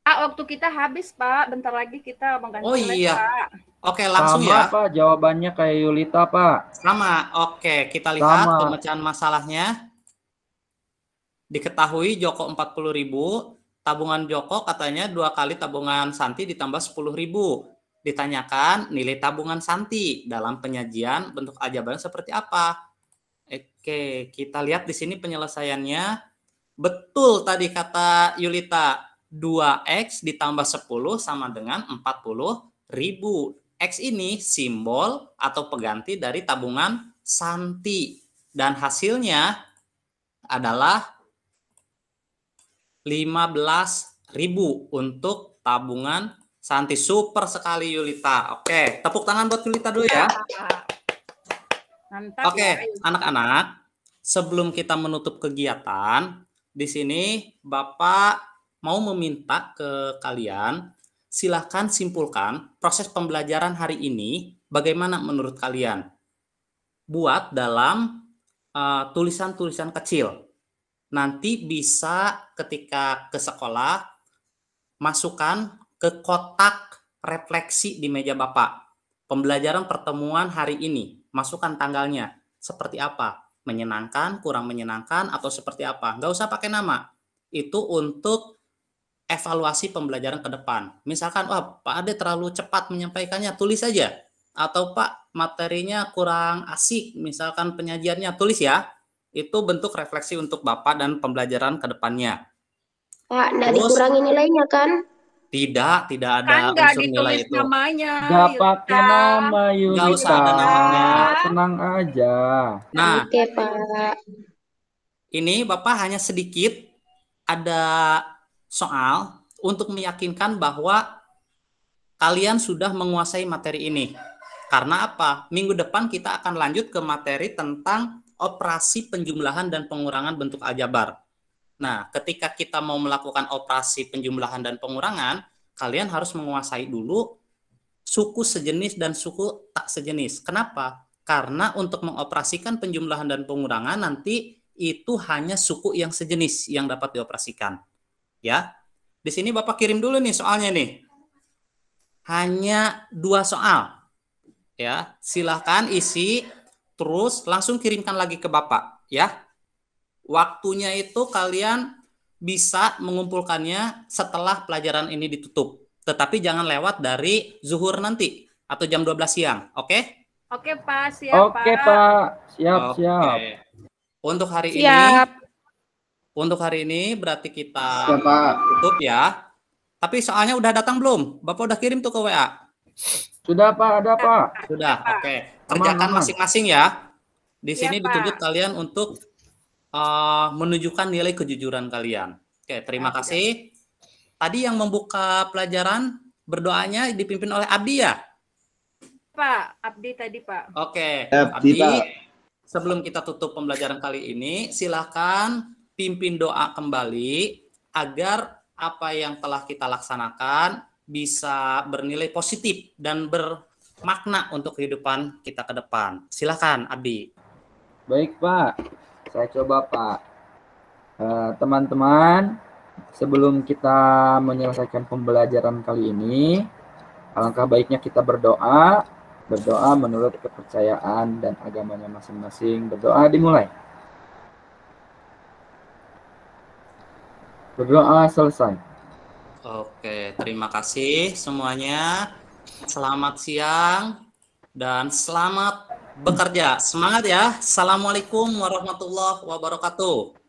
Waktu kita habis, Pak. Bentar lagi kita mengganti Oh slide, iya. Pak. Oke, langsung Sama, ya. Pak, jawabannya kayak Yulita, Pak. Sama. Oke, kita lihat Sama. pemecahan masalahnya. Diketahui Joko 40.000, tabungan Joko katanya 2 kali tabungan santi ditambah 10.000. Ditanyakan nilai tabungan santi dalam penyajian bentuk aljabarnya seperti apa. Oke, kita lihat di sini penyelesaiannya. Betul tadi kata Yulita, 2X ditambah 10 sama dengan 40.000. X ini simbol atau pengganti dari tabungan santi. Dan hasilnya adalah 15.000 untuk tabungan santi. Super sekali Yulita. Oke, tepuk tangan buat Yulita dulu ya. Mantap. Oke, ya. anak-anak, sebelum kita menutup kegiatan, di sini Bapak mau meminta ke kalian, silahkan simpulkan proses pembelajaran hari ini bagaimana menurut kalian. Buat dalam tulisan-tulisan kecil. Nanti bisa ketika ke sekolah, masukkan ke kotak refleksi di meja Bapak. Pembelajaran pertemuan hari ini, masukkan tanggalnya. Seperti apa? Menyenangkan, kurang menyenangkan, atau seperti apa? Nggak usah pakai nama. Itu untuk evaluasi pembelajaran ke depan. Misalkan, wah Pak Ade terlalu cepat menyampaikannya, tulis saja. Atau Pak, materinya kurang asik, misalkan penyajiannya, tulis ya. Itu bentuk refleksi untuk Bapak dan pembelajaran ke depannya. Pak, nggak Terus- dikurangi nilainya kan? Tidak ada Kan nggak unsur nilai ditulis itu. namanya. Nggak Yulita. pakai nama Yulita. Nggak usah ada namanya. Tenang aja. Nah, Oke, Pak. ini Bapak hanya sedikit ada soal untuk meyakinkan bahwa kalian sudah menguasai materi ini. Karena apa? Minggu depan kita akan lanjut ke materi tentang operasi penjumlahan dan pengurangan bentuk aljabar. Nah, ketika kita mau melakukan operasi penjumlahan dan pengurangan, kalian harus menguasai dulu suku sejenis dan suku tak sejenis. Kenapa? Karena untuk mengoperasikan penjumlahan dan pengurangan nanti itu hanya suku yang sejenis yang dapat dioperasikan. Ya. Di sini Bapak kirim dulu nih soalnya nih. Hanya 2 soal. Ya, silahkan isi terus langsung kirimkan lagi ke Bapak, ya. Waktunya itu kalian bisa mengumpulkannya setelah pelajaran ini ditutup. Tetapi jangan lewat dari zuhur nanti atau jam 12 siang, oke? Oke Pak, siap Oke Pak. Pak, siap Oke. siap. Untuk hari ini, Siap. berarti kita Siap Pak. tutup ya. Tapi soalnya udah datang belum? Bapak udah kirim tuh ke WA? Sudah Pak, ada Pak. Sudah, Pak. oke. Aman, Kerjakan aman. masing-masing ya. Di Iya, sini Pak. dituntut kalian untuk menunjukkan nilai kejujuran kalian. Oke, terima Siap, kasih. Tadi yang membuka pelajaran berdoanya dipimpin oleh Abdi ya? Pak, Abdi tadi Pak. Oke, Abdi, Abdi. Pak. Sebelum kita tutup pembelajaran kali ini, silakan pimpin doa kembali agar apa yang telah kita laksanakan bisa bernilai positif dan bermakna untuk kehidupan kita ke depan. Silakan, Abdi. Baik Pak, saya coba Pak. Teman-teman, sebelum kita menyelesaikan pembelajaran kali ini, alangkah baiknya kita berdoa menurut kepercayaan dan agamanya masing-masing. Berdoa dimulai. Berdoa selesai. Oke, terima kasih semuanya. Selamat siang dan selamat bekerja. Semangat ya. Assalamualaikum warahmatullahi wabarakatuh.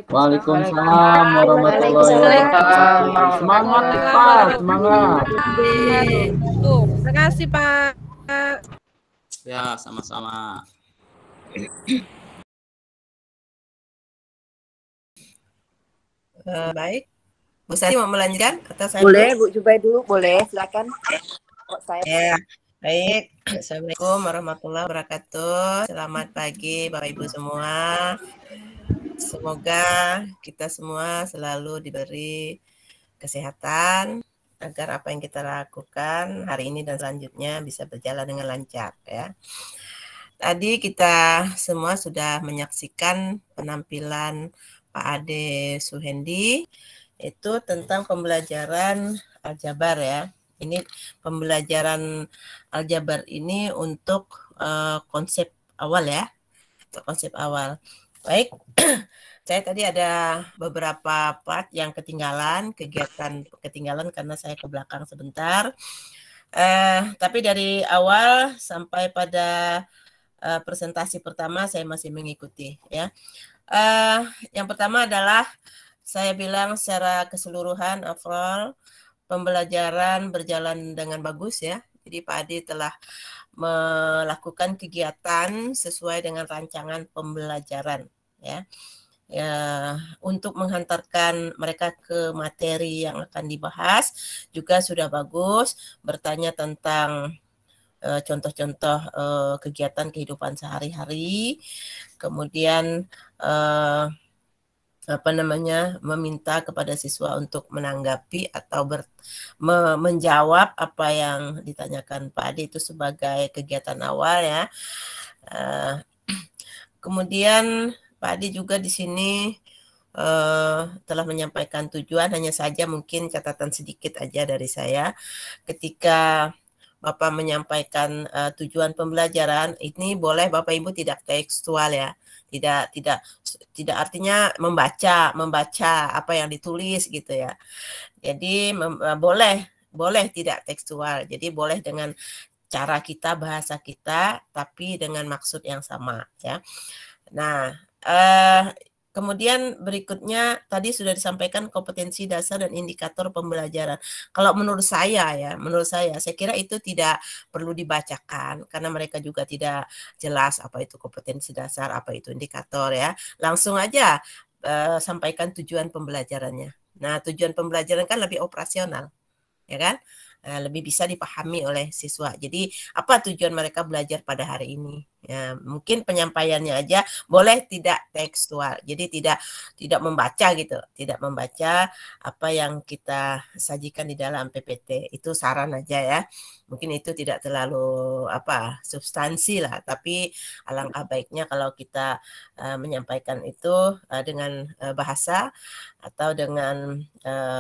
Waalaikumsalam warahmatullahi wabarakatuh. Semangat Pak, semangat. Tuh, terima kasih Pak. Ya, sama-sama. Baik, Bu Sari mau melanjutkan atau saya Boleh, dulu? Bu Jubai dulu, boleh, silakan. Saya Ya, baik. Assalamualaikum warahmatullahi wabarakatuh. Selamat pagi Bapak Ibu semua. Semoga kita semua selalu diberi kesehatan agar apa yang kita lakukan hari ini dan selanjutnya bisa berjalan dengan lancar ya. Tadi kita semua sudah menyaksikan penampilan Pak Ade Suhendi itu tentang pembelajaran aljabar ya. Ini pembelajaran aljabar ini untuk konsep awal ya. Untuk konsep awal. Baik. Saya tadi ada beberapa part yang ketinggalan, kegiatan ketinggalan karena saya ke belakang sebentar. Tapi dari awal sampai pada presentasi pertama saya masih mengikuti ya. Yang pertama adalah saya bilang secara keseluruhan overall pembelajaran berjalan dengan bagus ya. Jadi Pak Adi telah melakukan kegiatan sesuai dengan rancangan pembelajaran ya. Untuk menghantarkan mereka ke materi yang akan dibahas juga sudah bagus, bertanya tentang contoh-contoh kegiatan kehidupan sehari-hari, kemudian meminta kepada siswa untuk menanggapi atau menjawab apa yang ditanyakan Pak Adi itu sebagai kegiatan awal ya. Kemudian Pak Adi juga di sini telah menyampaikan tujuan, hanya saja mungkin catatan sedikit aja dari saya. Ketika Bapak menyampaikan tujuan pembelajaran, ini boleh Bapak Ibu tidak tekstual ya. Tidak artinya membaca apa yang ditulis gitu ya. Jadi boleh tidak tekstual. Jadi boleh dengan cara kita, bahasa kita, tapi dengan maksud yang sama ya. Nah, kemudian berikutnya tadi sudah disampaikan kompetensi dasar dan indikator pembelajaran. Kalau menurut saya saya kira itu tidak perlu dibacakan karena mereka juga tidak jelas apa itu kompetensi dasar, apa itu indikator ya. Langsung aja sampaikan tujuan pembelajarannya. Nah, tujuan pembelajaran kan lebih operasional, ya kan? Lebih bisa dipahami oleh siswa. Jadi apa tujuan mereka belajar pada hari ini? Ya, mungkin penyampaiannya aja boleh tidak tekstual. Jadi tidak membaca gitu, tidak membaca apa yang kita sajikan di dalam PPT. Itu saran aja ya. Mungkin itu tidak terlalu substansi lah, tapi alangkah baiknya kalau kita menyampaikan itu dengan bahasa atau dengan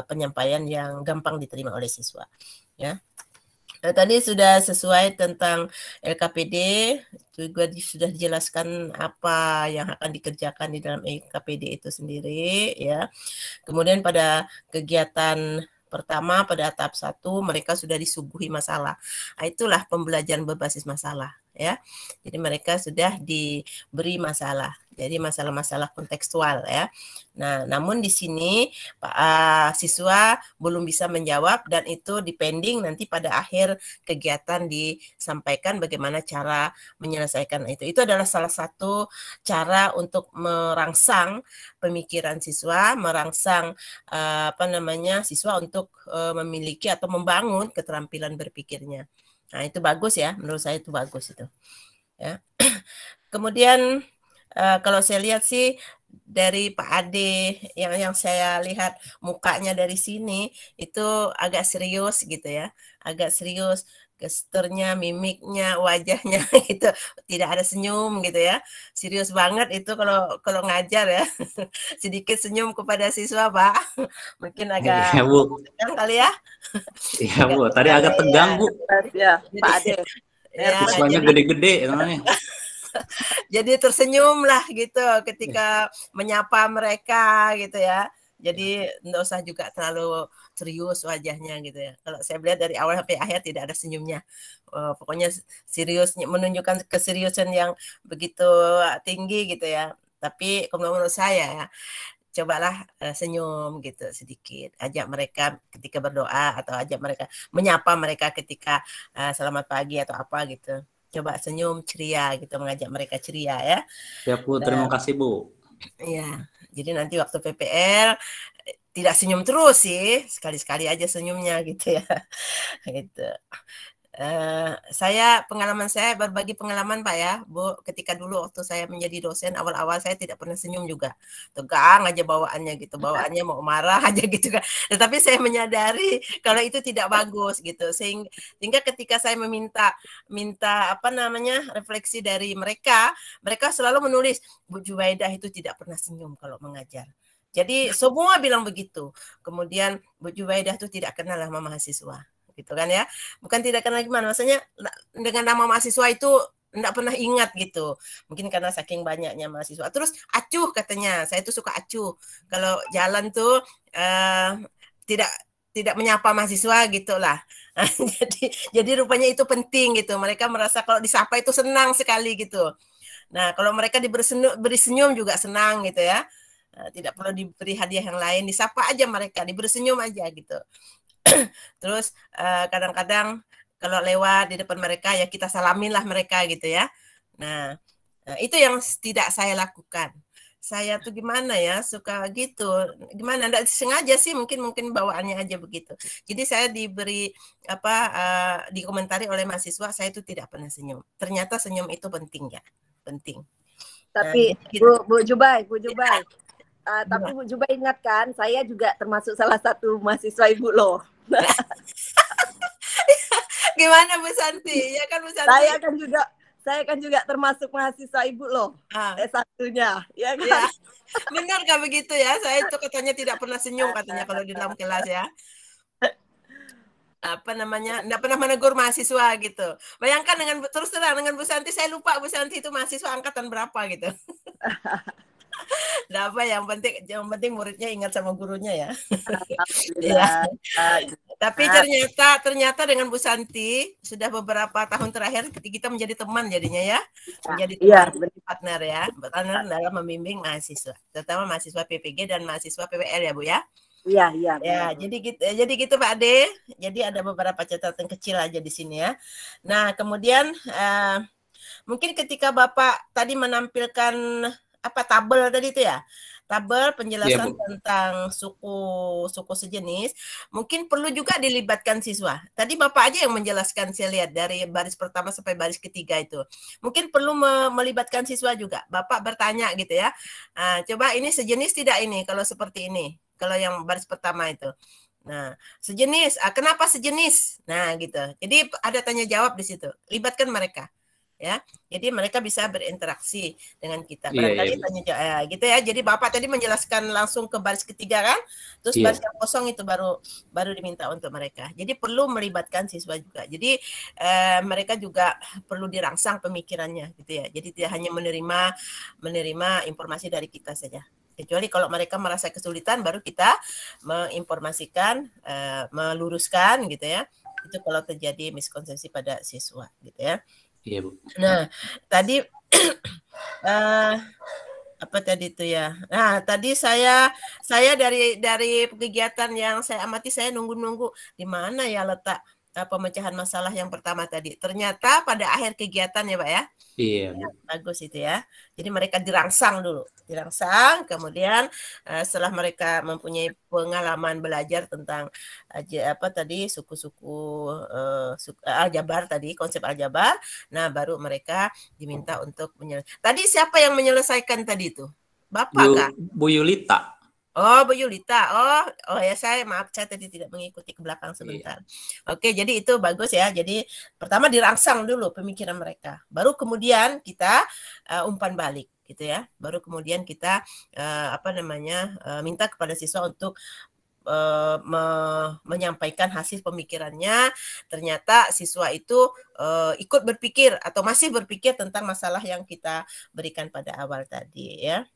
penyampaian yang gampang diterima oleh siswa. Ya, tadi sudah sesuai tentang LKPD, juga sudah dijelaskan apa yang akan dikerjakan di dalam LKPD itu sendiri ya. Kemudian pada kegiatan Pertama, pada tahap 1 mereka sudah disuguhi masalah. Nah, itulah pembelajaran berbasis masalah, ya. Jadi mereka sudah diberi masalah. Jadi masalah-masalah kontekstual, ya. Nah, namun di sini siswa belum bisa menjawab, dan itu depending nanti pada akhir kegiatan disampaikan bagaimana cara menyelesaikan itu. Itu adalah salah satu cara untuk merangsang pemikiran siswa, merangsang siswa untuk memiliki atau membangun keterampilan berpikirnya. Nah, itu bagus ya, menurut saya itu bagus itu. Ya. Kemudian kalau saya lihat sih dari Pak Ade yang saya lihat mukanya dari sini itu agak serius gitu ya, agak serius, gesturnya, mimiknya, wajahnya itu tidak ada senyum gitu ya, serius banget itu kalau ngajar ya. Sedikit senyum kepada siswa Pak, mungkin agak Iya, Bu. tegang kali ya. Iya, Bu. Tadi agak tegang, Bu. Ya, Pak Ade. Ya, Siswanya gede-gede namanya. jadi tersenyum lah gitu ketika menyapa mereka gitu ya. Jadi nggak usah juga terlalu serius wajahnya gitu ya. Kalau saya lihat dari awal sampai akhir tidak ada senyumnya. Pokoknya serius, menunjukkan keseriusan yang begitu tinggi gitu ya. Tapi kalau menurut saya ya, cobalah senyum gitu sedikit. Ajak mereka ketika berdoa atau ajak mereka, menyapa mereka ketika selamat pagi atau apa gitu. Coba senyum ceria gitu, mengajak mereka ceria ya. Siap, Bu. Terima kasih, Bu. Iya, jadi nanti waktu PPL tidak senyum terus sih, sekali-sekali aja senyumnya gitu ya. Gitu. Pengalaman saya berbagi pengalaman Pak ya, Bu, ketika dulu waktu saya menjadi dosen awal-awal saya tidak pernah senyum juga, tegang aja bawaannya gitu, bawaannya mau marah aja gitu kan. Tetapi saya menyadari kalau itu tidak bagus gitu, sehingga ketika saya minta refleksi dari mereka selalu menulis Bu Jubaidah itu tidak pernah senyum kalau mengajar. Jadi semua bilang begitu. Kemudian Bu Jubaidah itu tidak kenal sama mahasiswa. Gitu kan ya, bukan tidak kenal gimana, maksudnya dengan nama mahasiswa itu enggak pernah ingat gitu, mungkin karena saking banyaknya mahasiswa. Terus acuh katanya, saya tuh suka acuh kalau jalan tuh tidak menyapa mahasiswa gitulah. Jadi rupanya itu penting gitu, mereka merasa kalau disapa itu senang sekali gitu. Nah, kalau mereka beri senyum juga senang gitu ya, tidak perlu diberi hadiah yang lain, disapa aja mereka, diberi senyum aja gitu. Terus kadang-kadang kalau lewat di depan mereka ya kita salamin lah mereka gitu ya. Nah, itu yang tidak saya lakukan. Saya tuh gimana ya, suka gitu. Gimana, enggak sengaja sih, mungkin bawaannya aja begitu. Jadi saya diberi dikomentari oleh mahasiswa saya itu tidak pernah senyum. Ternyata senyum itu penting ya, penting. Tapi Bu Jubai. Tapi Bu Jubai ingatkan, saya juga termasuk salah satu mahasiswa Ibu loh. Gimana Bu Santi? Ya kan Bu Santi. Saya kan juga termasuk mahasiswa Ibu loh. S1-nya, ya kan? Ya. Benar nggak begitu ya? Saya itu katanya tidak pernah senyum katanya kalau di dalam kelas ya. Nggak pernah menegur mahasiswa gitu. Bayangkan terus terang dengan Bu Santi, saya lupa Bu Santi itu mahasiswa angkatan berapa gitu. Nah, yang penting muridnya ingat sama gurunya ya. Ya. Tapi ternyata dengan Bu Santi sudah beberapa tahun terakhir kita menjadi teman jadinya ya, menjadi partner ya, partner dalam membimbing mahasiswa, terutama mahasiswa PPG dan mahasiswa PPL ya Bu ya. Iya. Ya, jadi gitu Pak Ade. Jadi ada beberapa catatan kecil aja di sini ya. Nah, kemudian mungkin ketika Bapak tadi menampilkan tabel tadi itu ya, tabel penjelasan tentang suku sejenis, mungkin perlu juga dilibatkan siswa. Tadi Bapak aja yang menjelaskan, saya lihat dari baris pertama sampai baris ketiga itu. Mungkin perlu melibatkan siswa juga. Bapak bertanya gitu ya, coba ini sejenis tidak ini kalau seperti ini, kalau yang baris pertama itu. Nah, sejenis, kenapa sejenis? Nah gitu. Jadi ada tanya jawab di situ, libatkan mereka. Ya, jadi mereka bisa berinteraksi dengan kita. Barangkali tanya jawab gitu ya. Jadi Bapak tadi menjelaskan langsung ke baris ketiga kan, terus baris yang kosong itu baru diminta untuk mereka. Jadi perlu melibatkan siswa juga. Jadi mereka juga perlu dirangsang pemikirannya gitu ya. Jadi tidak hanya menerima informasi dari kita saja. Kecuali kalau mereka merasa kesulitan, baru kita menginformasikan, meluruskan gitu ya. Itu kalau terjadi miskonsepsi pada siswa gitu ya. Iya, Bu. Nah, tadi apa tadi itu ya? Nah, tadi saya dari kegiatan yang saya amati, saya nunggu-nunggu di mana ya letak pemecahan masalah yang pertama tadi. Ternyata pada akhir kegiatan ya, Pak ya. Iya, Ya, Bu. bagus itu ya. Jadi mereka dirangsang dulu, dirangsang. Kemudian setelah mereka mempunyai pengalaman belajar tentang apa tadi suku-suku aljabar tadi, konsep aljabar. Nah, baru mereka diminta untuk menyelesaikan. Tadi siapa yang menyelesaikan tadi itu? Bapak kah? Bu Yulita. Oh, Bu Yulita. Oh ya, maaf, saya tadi tidak mengikuti ke belakang sebentar. Oke, jadi itu bagus ya. Jadi pertama dirangsang dulu pemikiran mereka. Baru kemudian kita umpan balik gitu ya. Baru kemudian kita minta kepada siswa untuk menyampaikan hasil pemikirannya. Ternyata siswa itu ikut berpikir atau masih berpikir tentang masalah yang kita berikan pada awal tadi ya.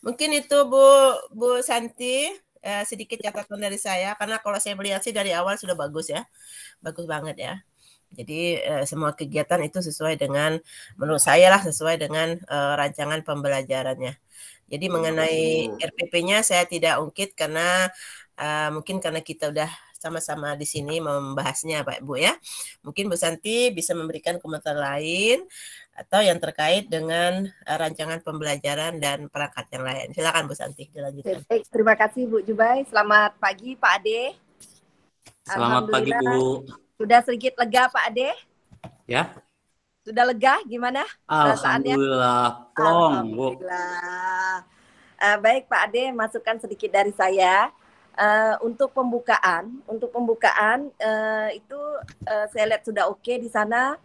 Mungkin itu Bu Santi, sedikit catatan dari saya, karena kalau saya melihat sih dari awal sudah bagus ya, bagus banget ya. Jadi semua kegiatan itu sesuai dengan, menurut saya lah sesuai dengan rancangan pembelajarannya. Jadi mengenai RPP-nya saya tidak ungkit karena mungkin karena kita udah sama-sama di sini membahasnya Pak Bu ya. Mungkin Bu Santi bisa memberikan komentar lain atau yang terkait dengan rancangan pembelajaran dan perangkat yang lain. Silakan Bu Santi dilanjutkan. Baik, terima kasih Bu Jubai. Selamat pagi Pak Ade. Selamat pagi Bu. Sudah sedikit lega Pak Ade? Ya. Sudah lega? Gimana perasaannya? Alhamdulillah, plong Bu. Alhamdulillah. Baik Pak Ade, masukkan sedikit dari saya. Untuk pembukaan itu saya lihat sudah oke di sana.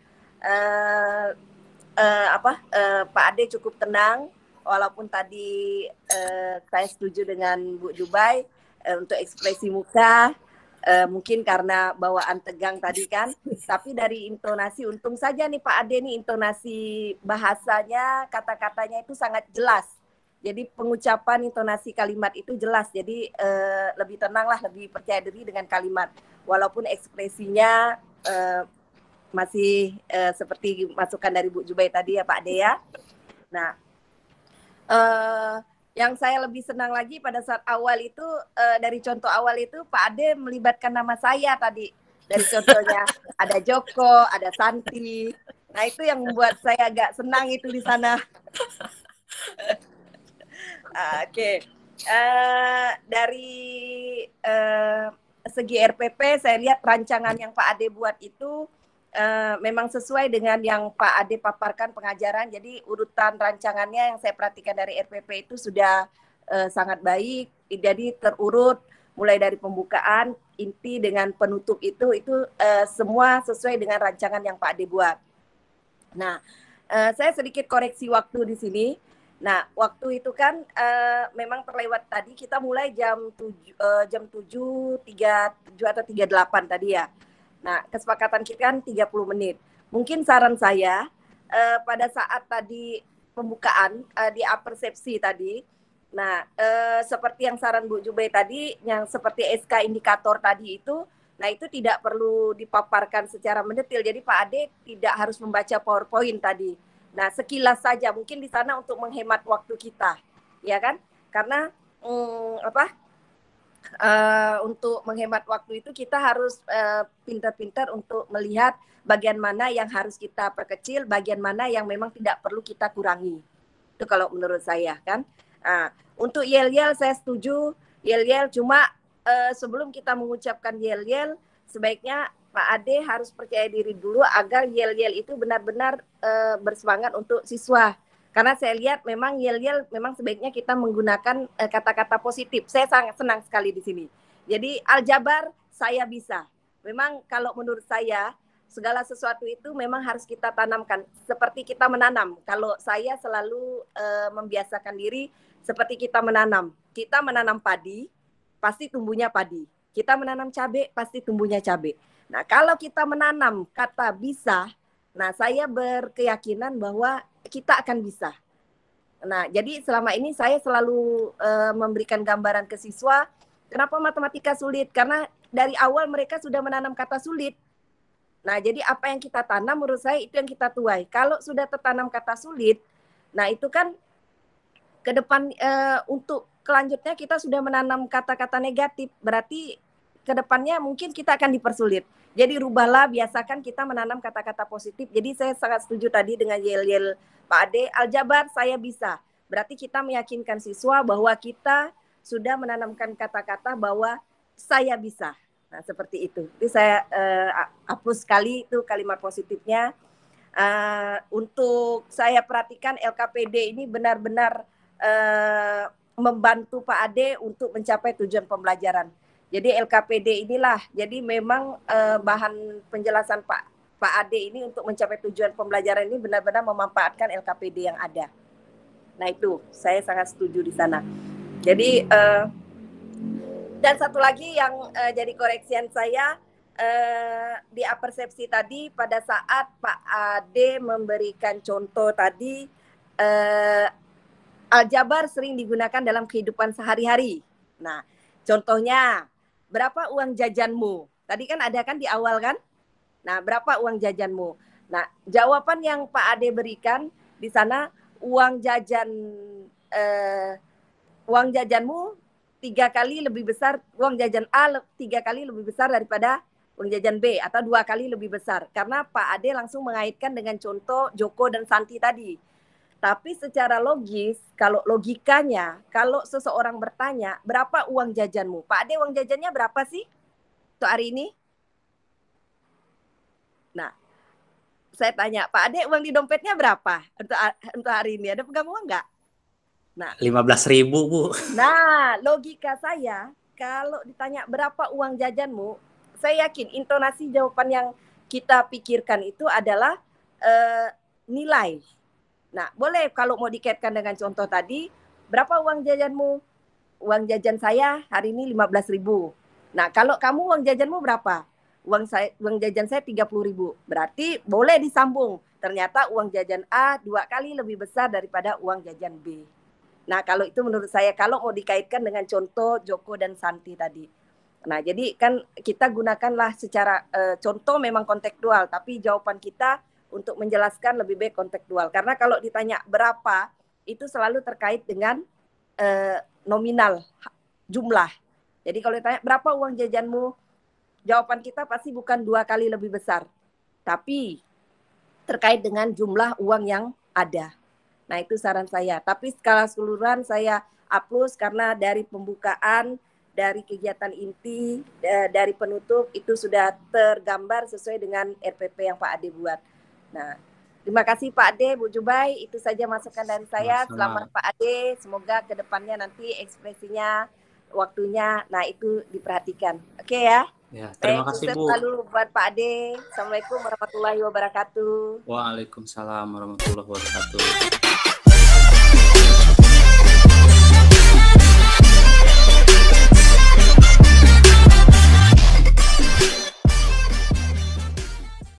Pak Ade cukup tenang, walaupun tadi saya setuju dengan Bu Jubai untuk ekspresi muka, mungkin karena bawaan tegang tadi kan, tapi dari intonasi, untung saja nih Pak Ade nih intonasi bahasanya, kata-katanya itu sangat jelas. Jadi pengucapan intonasi kalimat itu jelas, jadi lebih tenang lah, lebih percaya diri dengan kalimat, walaupun ekspresinya masih seperti masukan dari Bu Jubai tadi ya Pak Ade ya. Nah, yang saya lebih senang lagi pada saat awal itu, dari contoh awal itu Pak Ade melibatkan nama saya tadi. Dari contohnya ada Joko, ada Santi. Nah itu yang membuat saya agak senang itu di sana. Oke. Dari segi RPP saya lihat rancangan yang Pak Ade buat itu memang sesuai dengan yang Pak Ade paparkan pengajaran. Jadi urutan rancangannya yang saya perhatikan dari RPP itu sudah sangat baik. Jadi terurut mulai dari pembukaan, inti dengan penutup itu semua sesuai dengan rancangan yang Pak Ade buat. Nah, saya sedikit koreksi waktu di sini. Nah, waktu itu kan memang terlewat tadi, kita mulai jam 7.37 atau 38 tadi ya. Nah, kesepakatan kita kan 30 menit. Mungkin saran saya pada saat tadi pembukaan di persepsi tadi, nah seperti yang saran Bu Jubai tadi, yang seperti SK indikator tadi itu, nah itu tidak perlu dipaparkan secara mendetail. Jadi Pak Ade tidak harus membaca PowerPoint tadi. Nah, sekilas saja mungkin di sana untuk menghemat waktu kita, ya kan? Karena untuk menghemat waktu itu kita harus pintar-pintar untuk melihat bagian mana yang harus kita perkecil, bagian mana yang memang tidak perlu kita kurangi. Itu kalau menurut saya kan. Untuk yel-yel saya setuju, yel-yel cuma sebelum kita mengucapkan yel-yel sebaiknya Pak Ade harus percaya diri dulu agar yel-yel itu benar-benar bersemangat untuk siswa. Karena saya lihat memang yel-yel memang sebaiknya kita menggunakan kata-kata positif. Saya sangat senang sekali di sini. Jadi aljabar saya bisa. Memang kalau menurut saya segala sesuatu itu memang harus kita tanamkan. Seperti kita menanam. Kalau saya selalu membiasakan diri seperti kita menanam. Kita menanam padi, pasti tumbuhnya padi. Kita menanam cabai, pasti tumbuhnya cabai. Nah, kalau kita menanam kata bisa, nah saya berkeyakinan bahwa kita akan bisa. Nah, jadi selama ini saya selalu memberikan gambaran ke siswa, kenapa matematika sulit? Karena dari awal mereka sudah menanam kata sulit. Nah, jadi apa yang kita tanam menurut saya itu yang kita tuai. Kalau sudah tertanam kata sulit, nah itu kan ke depan untuk kelanjutnya kita sudah menanam kata-kata negatif. Berarti ke depannya mungkin kita akan dipersulit. Jadi rubahlah, biasakan kita menanam kata-kata positif. Jadi saya sangat setuju tadi dengan yel-yel Pak Ade, aljabar saya bisa. Berarti kita meyakinkan siswa bahwa kita sudah menanamkan kata-kata bahwa saya bisa. Nah, seperti itu. Jadi saya hapus sekali itu kalimat positifnya. Untuk saya perhatikan LKPD ini benar-benar membantu Pak Ade untuk mencapai tujuan pembelajaran. Jadi LKPD inilah, jadi memang bahan penjelasan Pak Ade ini untuk mencapai tujuan pembelajaran ini benar-benar memanfaatkan LKPD yang ada. Nah itu, saya sangat setuju di sana. Jadi, dan satu lagi yang jadi koreksian saya, di apersepsi tadi pada saat Pak Ade memberikan contoh tadi, aljabar sering digunakan dalam kehidupan sehari-hari. Nah, contohnya, berapa uang jajanmu? Tadi kan ada kan di awal kan? Nah, berapa uang jajanmu? Nah, jawaban yang Pak Ade berikan di sana, uang jajanmu 3 kali lebih besar, uang jajan A 3 kali lebih besar daripada uang jajan B, atau 2 kali lebih besar. Karena Pak Ade langsung mengaitkan dengan contoh Joko dan Santi tadi. Tapi secara logis, kalau logikanya, kalau seseorang bertanya, berapa uang jajanmu? Pak Ade, uang jajannya berapa sih untuk hari ini? Nah, saya tanya, Pak Ade, uang di dompetnya berapa untuk hari ini? Ada pegang uang nggak? Nah, 15.000, Bu. Nah, logika saya, kalau ditanya berapa uang jajanmu, saya yakin intonasi jawaban yang kita pikirkan itu adalah nilai. Nah, boleh kalau mau dikaitkan dengan contoh tadi, berapa uang jajanmu? Uang jajan saya hari ini 15.000. Nah, kalau kamu uang jajanmu berapa? Uang jajan saya 30.000. Berarti boleh disambung. Ternyata uang jajan A 2 kali lebih besar daripada uang jajan B. Nah, kalau itu menurut saya, kalau mau dikaitkan dengan contoh Joko dan Santi tadi. Nah, jadi kan kita gunakanlah secara contoh memang kontekstual, tapi jawaban kita untuk menjelaskan lebih baik kontekstual. Karena kalau ditanya berapa, itu selalu terkait dengan nominal, jumlah. Jadi kalau ditanya berapa uang jajanmu, jawaban kita pasti bukan 2 kali lebih besar, tapi terkait dengan jumlah uang yang ada. Nah, itu saran saya. Tapi skala keseluruhan saya hapus karena dari pembukaan, dari kegiatan inti, dari penutup itu sudah tergambar sesuai dengan RPP yang Pak Ade buat. Nah, terima kasih Pak Ade, Bu Jubai. Itu saja masukan dari saya. Selamat Pak Ade. Semoga kedepannya nanti ekspresinya, waktunya, nah itu diperhatikan. Oke ya. Ya, terima kasih Bu. Selalu buat Pak Ade. Assalamualaikum warahmatullahi wabarakatuh. Waalaikumsalam warahmatullahi wabarakatuh.